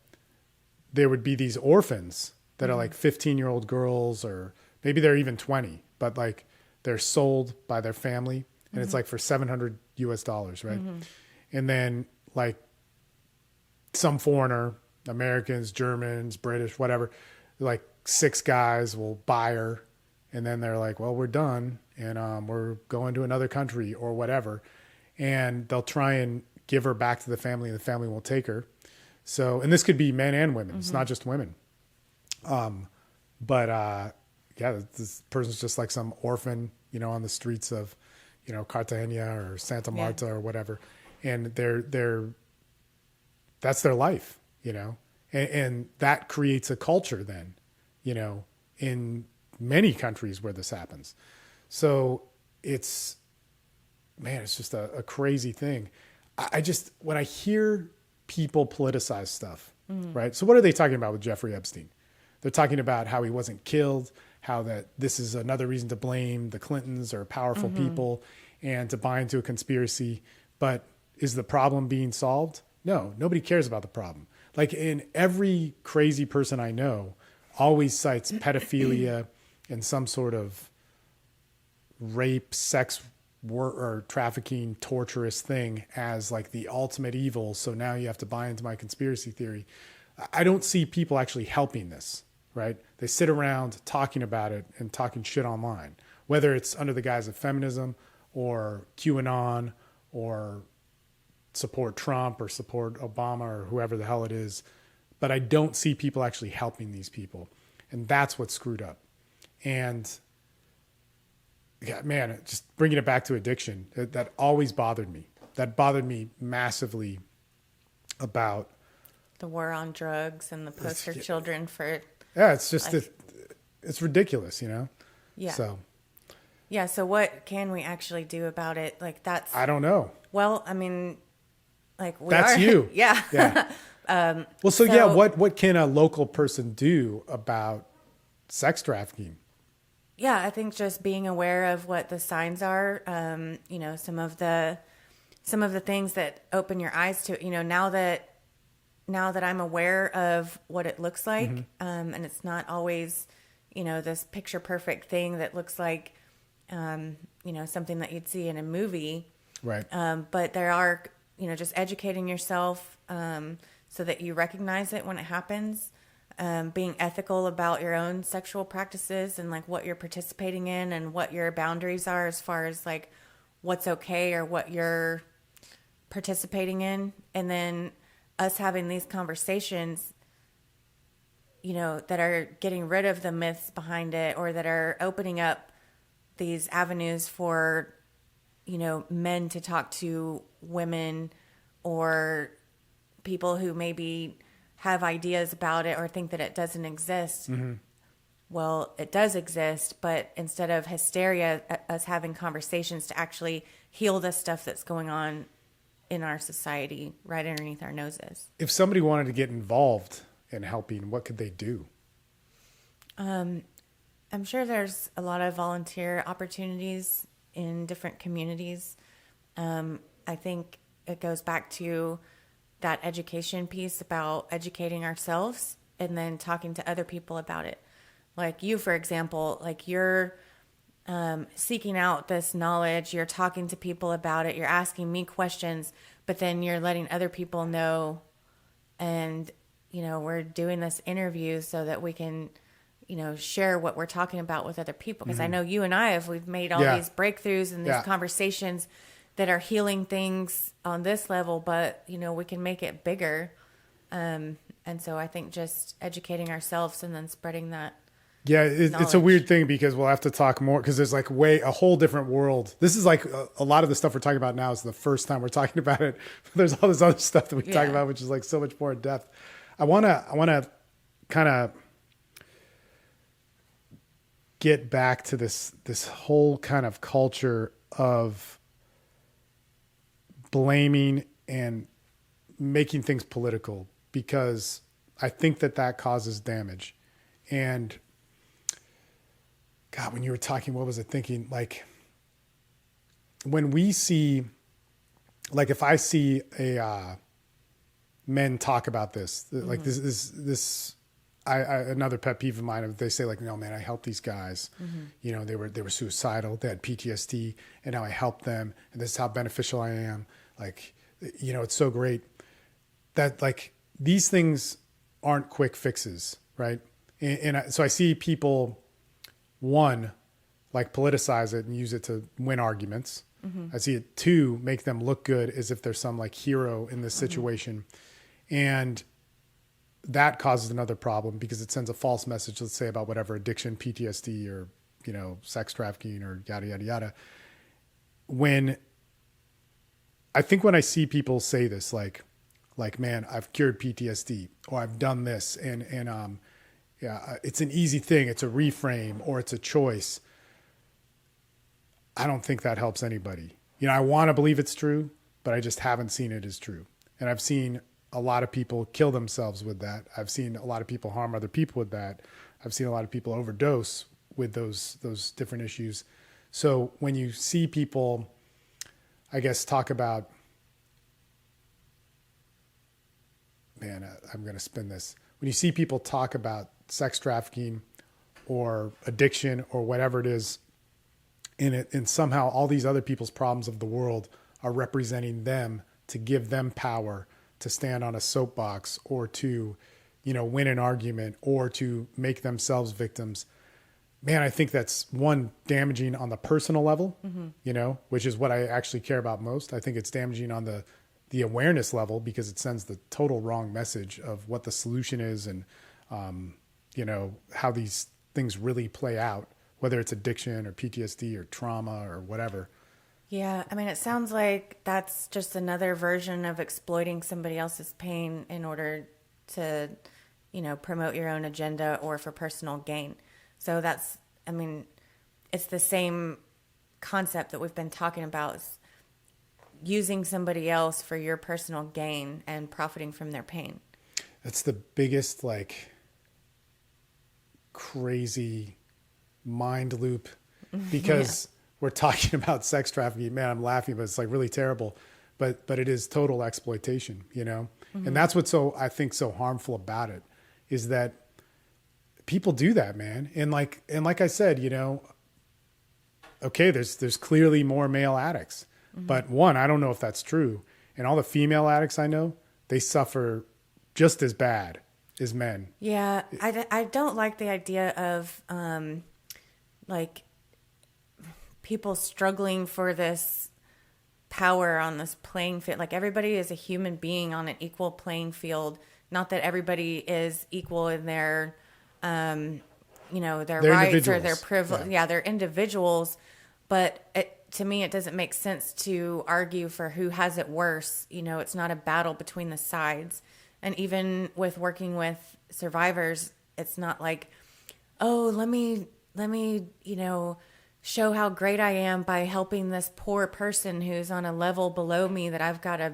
there would be these orphans that are like 15-year-old girls, or maybe they're even 20, but like they're sold by their family, and it's like for $700 US, right? And then like some foreigner, Americans, Germans, British, whatever, like 6 guys will buy her, and then they're like, well, we're done, and we're going to another country or whatever, and they'll try and give her back to the family, and the family will take her. So, and this could be men and women. It's not just women. This person's just like some orphan, on the streets of, Cartagena or Santa Marta or whatever. And that's their life, and that creates a culture then, in many countries where this happens. So it's just a crazy thing. When I hear people politicize stuff, right? So what are they talking about with Jeffrey Epstein? They're talking about how he wasn't killed, how that this is another reason to blame the Clintons or powerful people and to buy into a conspiracy. But is the problem being solved? No, nobody cares about the problem. Like, in every crazy person I know always cites pedophilia and some sort of rape, sex, or trafficking, torturous thing as like the ultimate evil. So now you have to buy into my conspiracy theory. I don't see people actually helping this, right? They sit around talking about it and talking shit online, whether it's under the guise of feminism or QAnon or support Trump or support Obama or whoever the hell it is. But I don't see people actually helping these people. And that's what's screwed up. And yeah, man, just bringing it back to addiction, that always bothered me. That bothered me massively about the war on drugs and the poster children for. Yeah, it's just, it's ridiculous, Yeah. So. Yeah. So what can we actually do about it? Like, that's. I don't know. Well, I mean, like, that's you. Yeah. Yeah. What can a local person do about sex trafficking? Yeah, I think just being aware of what the signs are, some of the things that open your eyes to, now that I'm aware of what it looks like, and it's not always, this picture perfect thing that looks like, something that you'd see in a movie. Right. But there are, just educating yourself, so that you recognize it when it happens. Being ethical about your own sexual practices and like what you're participating in and what your boundaries are as far as like what's okay or what you're participating in. And then us having these conversations, that are getting rid of the myths behind it, or that are opening up these avenues for, men to talk to women or people who maybe have ideas about it or think that it doesn't exist. Well, it does exist, but instead of hysteria, us having conversations to actually heal the stuff that's going on in our society right underneath our noses. If somebody wanted to get involved in helping, what could they do? I'm sure there's a lot of volunteer opportunities in different communities. I think it goes back to that education piece about educating ourselves and then talking to other people about it. Like you, for example, like you're seeking out this knowledge, you're talking to people about it, you're asking me questions, but then you're letting other people know. And, we're doing this interview so that we can, share what we're talking about with other people. Because I know you and we've made all these breakthroughs and these conversations that are healing things on this level, but we can make it bigger. And so I think just educating ourselves and then spreading that. Yeah, it's a weird thing because we'll have to talk more because there's like a whole different world. This is like a lot of the stuff we're talking about now is the first time we're talking about it. There's all this other stuff that we talk about, which is like so much more in depth. I want to kind of get back to this whole kind of culture of blaming and making things political, because I think that causes damage. And God, when you were talking, what was I thinking? Like when we see, like if I see men talk about this, like this, another pet peeve of mine, they say like, no, man, I helped these guys. They were suicidal. They had PTSD and now I helped them. And this is how beneficial I am. Like, it's so great that like these things aren't quick fixes. Right. So I see people, one, like politicize it and use it to win arguments. I see it, two, make them look good as if there's some like hero in this situation. And that causes another problem because it sends a false message, let's say about whatever addiction, PTSD, or, sex trafficking or yada, yada, yada. When I see people say this, like, man, I've cured PTSD or I've done this and it's an easy thing. It's a reframe or it's a choice. I don't think that helps anybody. I want to believe it's true, but I just haven't seen it as true. And I've seen a lot of people kill themselves with that. I've seen a lot of people harm other people with that. I've seen a lot of people overdose with those different issues. So when you see people, I guess, talk about, man, I'm going to spin this. When you see people talk about sex trafficking or addiction or whatever it is, and somehow all these other people's problems of the world are representing them to give them power to stand on a soapbox or to, win an argument or to make themselves victims. Man, I think that's one, damaging on the personal level, which is what I actually care about most. I think it's damaging on the awareness level because it sends the total wrong message of what the solution is and, how these things really play out, whether it's addiction or PTSD or trauma or whatever. Yeah. I mean, it sounds like that's just another version of exploiting somebody else's pain in order to, promote your own agenda or for personal gain. So it's the same concept that we've been talking about, is using somebody else for your personal gain and profiting from their pain. That's the biggest, crazy mind loop because we're talking about sex trafficking. Man, I'm laughing, but it's really terrible. But it is total exploitation, And that's what's I think so harmful about it is that people do that, man. And like I said, okay, there's clearly more male addicts, but one, I don't know if that's true. And all the female addicts I know, they suffer just as bad as men. Yeah. I don't like the idea of, people struggling for this power on this playing field. Like everybody is a human being on an equal playing field. Not that everybody is equal in their, their rights or their privilege. Yeah, they're individuals. But to me, it doesn't make sense to argue for who has it worse. It's not a battle between the sides. And even with working with survivors, it's not like, oh, let me, show how great I am by helping this poor person who's on a level below me that I've got to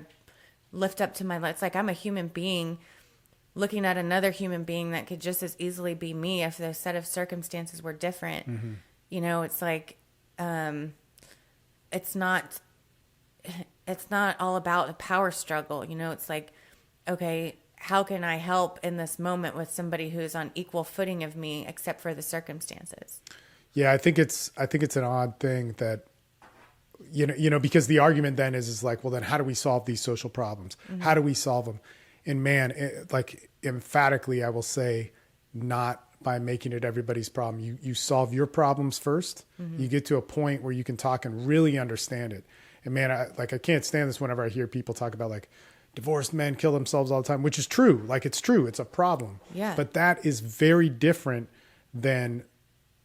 lift up to my level. It's like I'm a human being looking at another human being that could just as easily be me if the set of circumstances were different. It's like, it's not all about a power struggle. It's like, okay, how can I help in this moment with somebody who's on equal footing of me, except for the circumstances? Yeah, I think it's an odd thing that, because the argument then is like, well, then how do we solve these social problems? How do we solve them? And man, emphatically, I will say not by making it everybody's problem. You solve your problems first. You get to a point where you can talk and really understand it. And man, I can't stand this whenever I hear people talk about like divorced men kill themselves all the time, which is true. Like it's true. It's a problem. Yeah. But that is very different than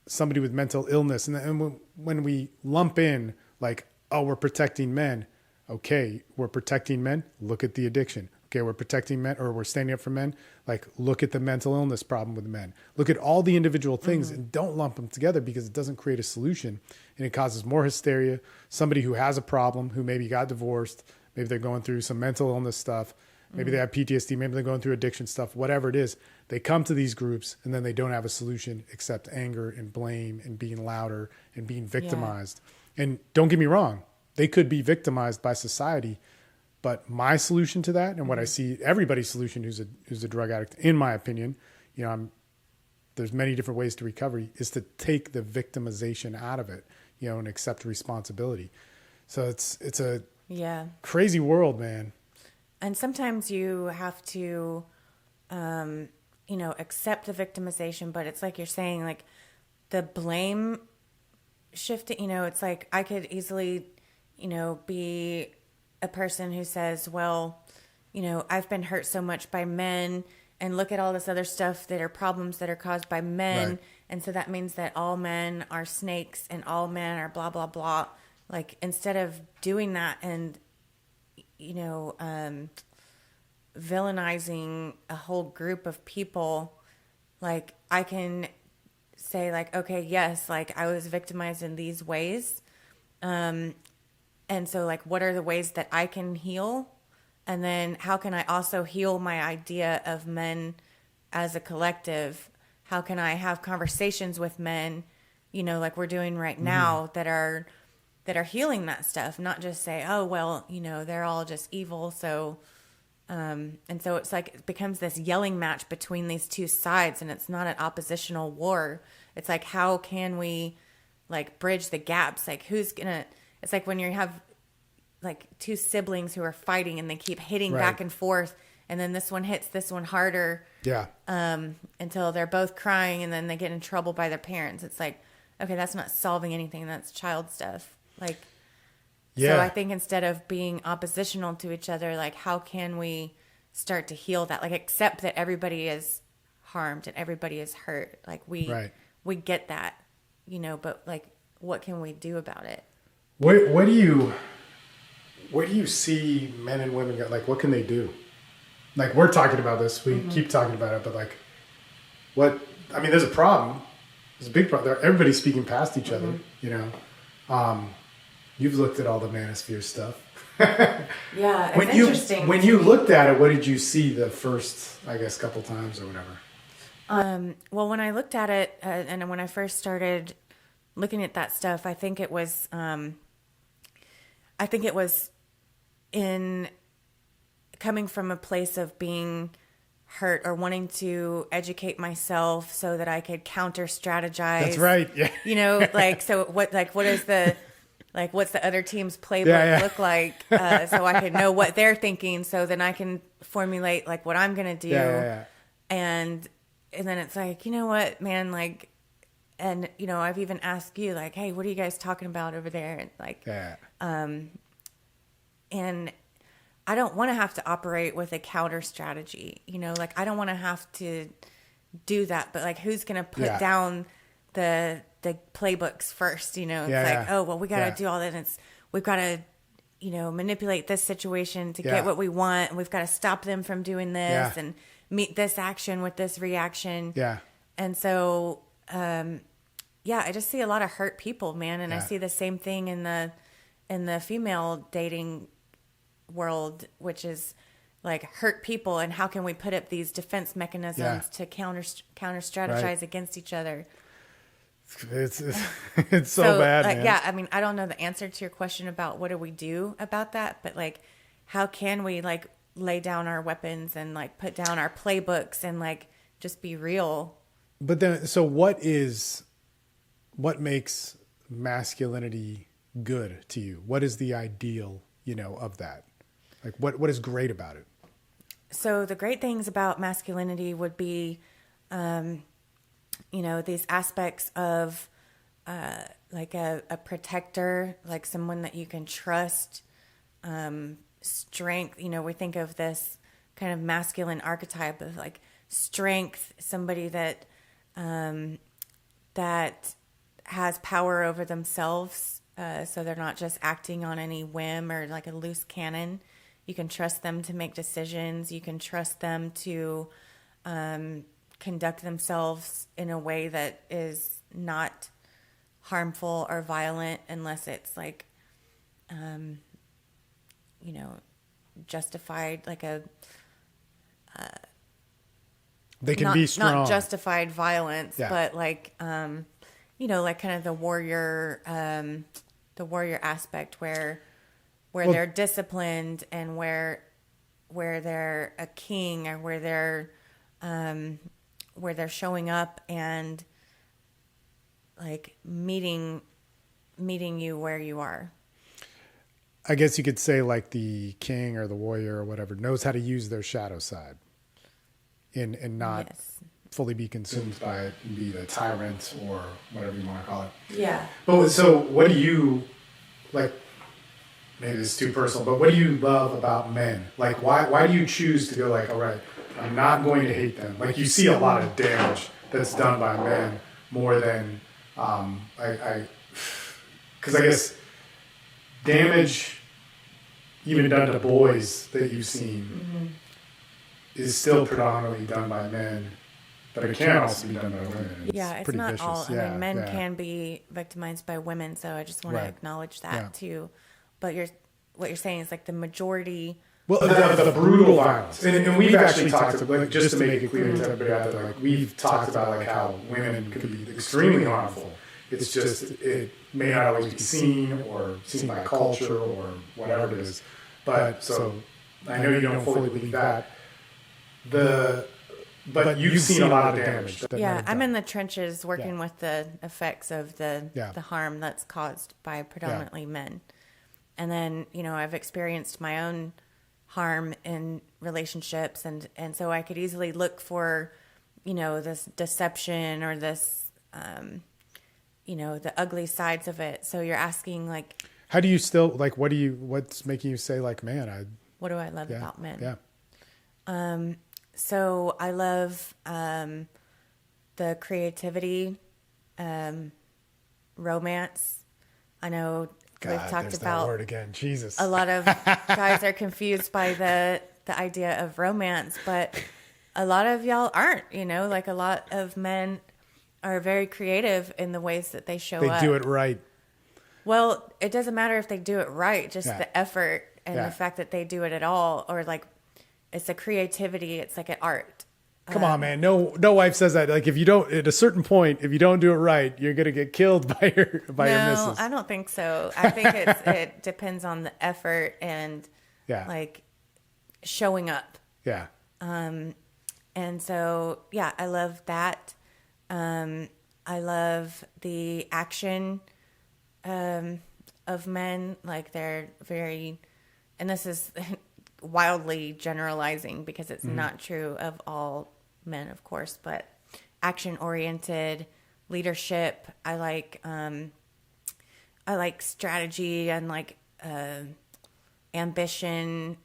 somebody with mental illness. And when we lump in like, oh, we're protecting men. Okay, we're protecting men. Look at the addiction. Okay, we're protecting men, or we're standing up for men. Like, look at the mental illness problem with men. Look at all the individual things and don't lump them together, because it doesn't create a solution and it causes more hysteria. Somebody who has a problem, who maybe got divorced, maybe they're going through some mental illness stuff, maybe they have PTSD, maybe they're going through addiction stuff, whatever it is, they come to these groups and then they don't have a solution except anger and blame and being louder and being victimized. Yeah. And don't get me wrong, they could be victimized by society. But my solution to that, and what I see everybody's solution who's a drug addict, in my opinion, there's many different ways to recovery, is to take the victimization out of it, and accept responsibility. So it's a crazy world, man. And sometimes you have to, accept the victimization, but it's like you're saying, like the blame shifting, it's like I could easily, be a person who says, well, I've been hurt so much by men, and look at all this other stuff that are problems that are caused by men. Right. And so that means that all men are snakes and all men are blah, blah, blah. Like, instead of doing that and, villainizing a whole group of people, like I can say like, okay, yes, like I was victimized in these ways. And so, like, what are the ways that I can heal? And then how can I also heal my idea of men as a collective? How can I have conversations with men, like we're doing right now, that are healing that stuff, not just say, oh, well, they're all just evil. So, and so it's like, it becomes this yelling match between these two sides, and it's not an oppositional war. It's like, how can we like bridge the gaps? Like, it's like when you have like two siblings who are fighting and they keep hitting back and forth, and then this one hits this one harder. Yeah. Until they're both crying, and then they get in trouble by their parents. It's like, okay, that's not solving anything. That's child stuff. Like, so I think instead of being oppositional to each other, like, how can we start to heal that? Like, accept that everybody is harmed and everybody is hurt. Like, we get that, but like, what can we do about it? Where do you see men and women go? Like, what can they do? Like, we're talking about this. We keep talking about it, but like, there's a problem. There's a big problem. Everybody's speaking past each other, You've looked at all the manosphere stuff. Yeah, it's interesting. When you looked at it, what did you see the first, I guess, couple times or whatever? Well, when I looked at it, and when I first started looking at that stuff, I think it was in coming from a place of being hurt or wanting to educate myself so that I could counter strategize. That's right. Yeah. What is the, like, what's the other team's playbook look like? So I can know what they're thinking, so then I can formulate like what I'm going to do. Yeah. And then it's like, you know what, man, like, and, I've even asked you, like, hey, what are you guys talking about over there? And like, and I don't want to have to operate with a counter strategy, like, I don't want to have to do that, but like, who's going to put down the playbooks first, like, oh, well, we got to do all that. And we've got to, manipulate this situation to get what we want. And we've got to stop them from doing this and meet this action with this reaction. Yeah. And so, I just see a lot of hurt people, man. And I see the same thing in the female dating world, which is like hurt people. And how can we put up these defense mechanisms to counter strategize against each other? It's so bad, like, man. Yeah, I mean, I don't know the answer to your question about what do we do about that, but like, how can we like lay down our weapons and like put down our playbooks and like just be real? But then, so what makes masculinity good to you? What is the ideal, of that? Like, what is great about it? So the great things about masculinity would be, these aspects of like a protector, like someone that you can trust, strength. We think of this kind of masculine archetype of like strength, somebody that that has power over themselves, so they're not just acting on any whim or like a loose cannon. You can trust them to make decisions. You can trust them to conduct themselves in a way that is not harmful or violent, unless it's like, justified, like they can be strong. not justified violence, Yeah. but like, like kind of the warrior aspect where they're disciplined, and where they're a king, or where they're showing up and like meeting you where you are. I guess you could say like the king or the warrior or whatever knows how to use their shadow side and not fully be consumed by it and be the tyrant or whatever you want to call it. Yeah. But so what do you like? Maybe it's too personal, but what do you love about men? Like, why do you choose to go like, all right, I'm not going to hate them? Like, you see a lot of damage that's done by men more than because I guess damage even done to boys that you've seen is still predominantly done by men, but it can also be done by women. It's not vicious. All. I mean, men can be victimized by women, so I just want to acknowledge that too. But what you're saying is like the majority. Well, the brutal violence, and we've actually talked about, like, just to make it clear to everybody out there, like we've talked about like how women could be extremely harmful. It's just it may not always be seen or seen by culture or whatever it is. But so I know you don't fully believe that. But you've seen a lot of damage. I'm in the trenches working with the effects of the harm that's caused by predominantly men. And then, I've experienced my own harm in relationships. And so I could easily look for, this deception or this, the ugly sides of it. So you're asking like, how do you still like, what's making you say like, man, what do I love about men? Yeah. So I love, the creativity, romance. I know we've talked about that word again. Jesus. A lot of guys are confused by the idea of romance, but a lot of y'all aren't, like a lot of men are very creative in the ways that they show up. They do it right. Well, it doesn't matter if they do it right, just the effort and the fact that they do it at all, or like it's a creativity, it's like an art. Come on, man. No wife says that. Like, if you don't, at a certain point, if you don't do it right, you're going to get killed by your missus. No, I don't think so. I think it depends on the effort and like showing up. Yeah. And so, I love that. I love the action, of men. Like they're very, and this is wildly generalizing because it's not true of all men, of course, but action oriented leadership. I like strategy and like ambition.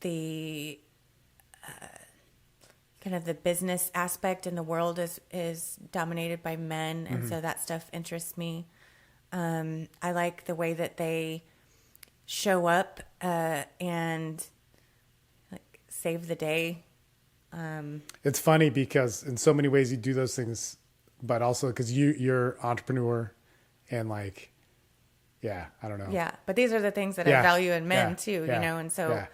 The kind of the business aspect in the world is dominated by men, and so that stuff interests me. I like the way that they show up and like save the day. It's funny because in so many ways you do those things, but also because you're entrepreneur and like, I don't know. Yeah, but these are the things that I value in men too, and so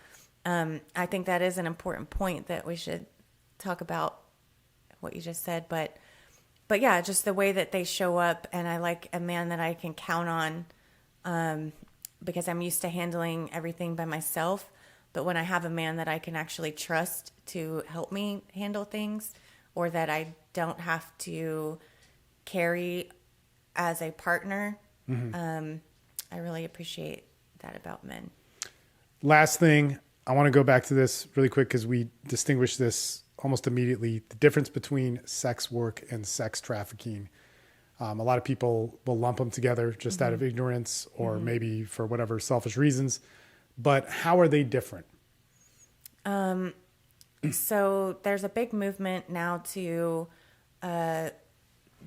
I think that is an important point that we should talk about what you just said, but just the way that they show up, and I like a man that I can count on, because I'm used to handling everything by myself. But when I have a man that I can actually trust to help me handle things, or that I don't have to carry as a partner, I really appreciate that about men. Last thing, I want to go back to this really quick because we distinguish this almost immediately the difference between sex work and sex trafficking. A lot of people will lump them together just out of ignorance or maybe for whatever selfish reasons. But how are they different? So there's a big movement now to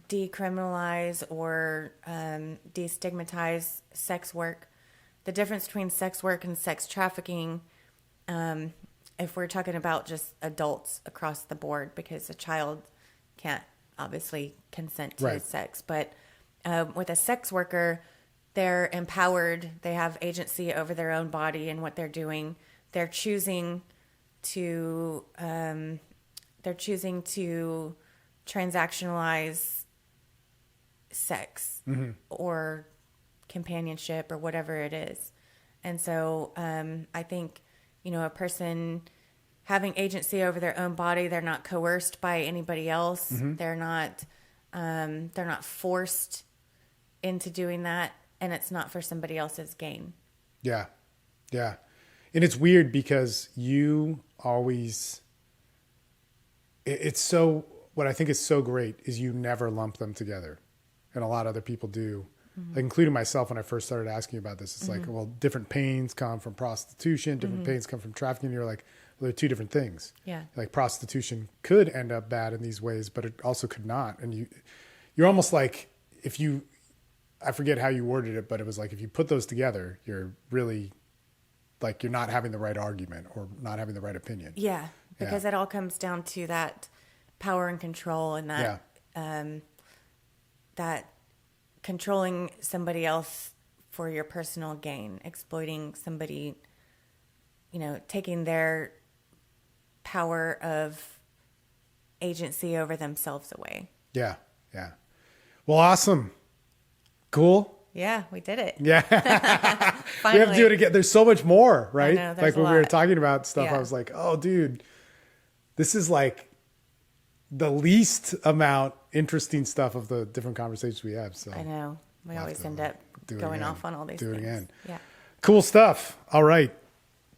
decriminalize or destigmatize sex work. The difference between sex work and sex trafficking, if we're talking about just adults across the board, because a child can't obviously consent to sex, but with a sex worker, they're empowered, they have agency over their own body and what they're doing. They're choosing to transactionalize sex or companionship or whatever it is. And so I think, a person having agency over their own body, they're not coerced by anybody else. They're not forced into doing that, and it's not for somebody else's gain. Yeah. Yeah. And it's weird because you always, what I think is so great is you never lump them together. And a lot of other people do, like including myself when I first started asking you about this. It's like, well, different pains come from prostitution, different pains come from trafficking. You're like, well, they're two different things. Yeah. Like prostitution could end up bad in these ways, but it also could not. And you're almost like, I forget how you worded it, but it was like, if you put those together, you're really like, you're not having the right argument or not having the right opinion. Yeah. Because it all comes down to that power and control, and that, that controlling somebody else for your personal gain, exploiting somebody, taking their power of agency over themselves away. Yeah. Yeah. Well, awesome. Cool. Yeah, we did it. Yeah. We have to do it again. There's so much more, right? I know, like when we were talking about stuff, Yeah. I was like, oh, dude, this is like the least amount interesting stuff of the different conversations we have. So I know. We always end up going off on all these things. Do it again. Yeah. Cool stuff. All right.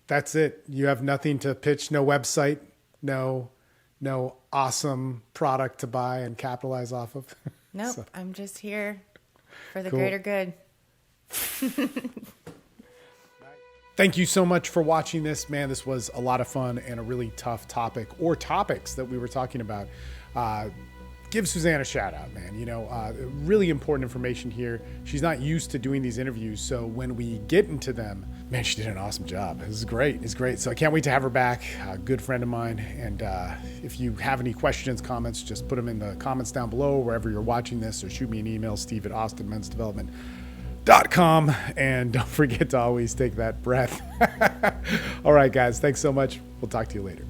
That's it. You have nothing to pitch, no website, no awesome product to buy and capitalize off of. Nope. So. I'm just here for the Cool. greater good. Thank you so much for watching this. Man, this was a lot of fun and a really tough topic, or topics that we were talking about. Give Susanne a shout out, man. Really important information here. She's not used to doing these interviews, so when we get into them, man, she did an awesome job. This is great. It's great. So I can't wait to have her back. A good friend of mine. And if you have any questions, comments, just put them in the comments down below, wherever you're watching this, or shoot me an email, steve@austinmensdevelopment.com. And don't forget to always take that breath. All right, guys. Thanks so much. We'll talk to you later.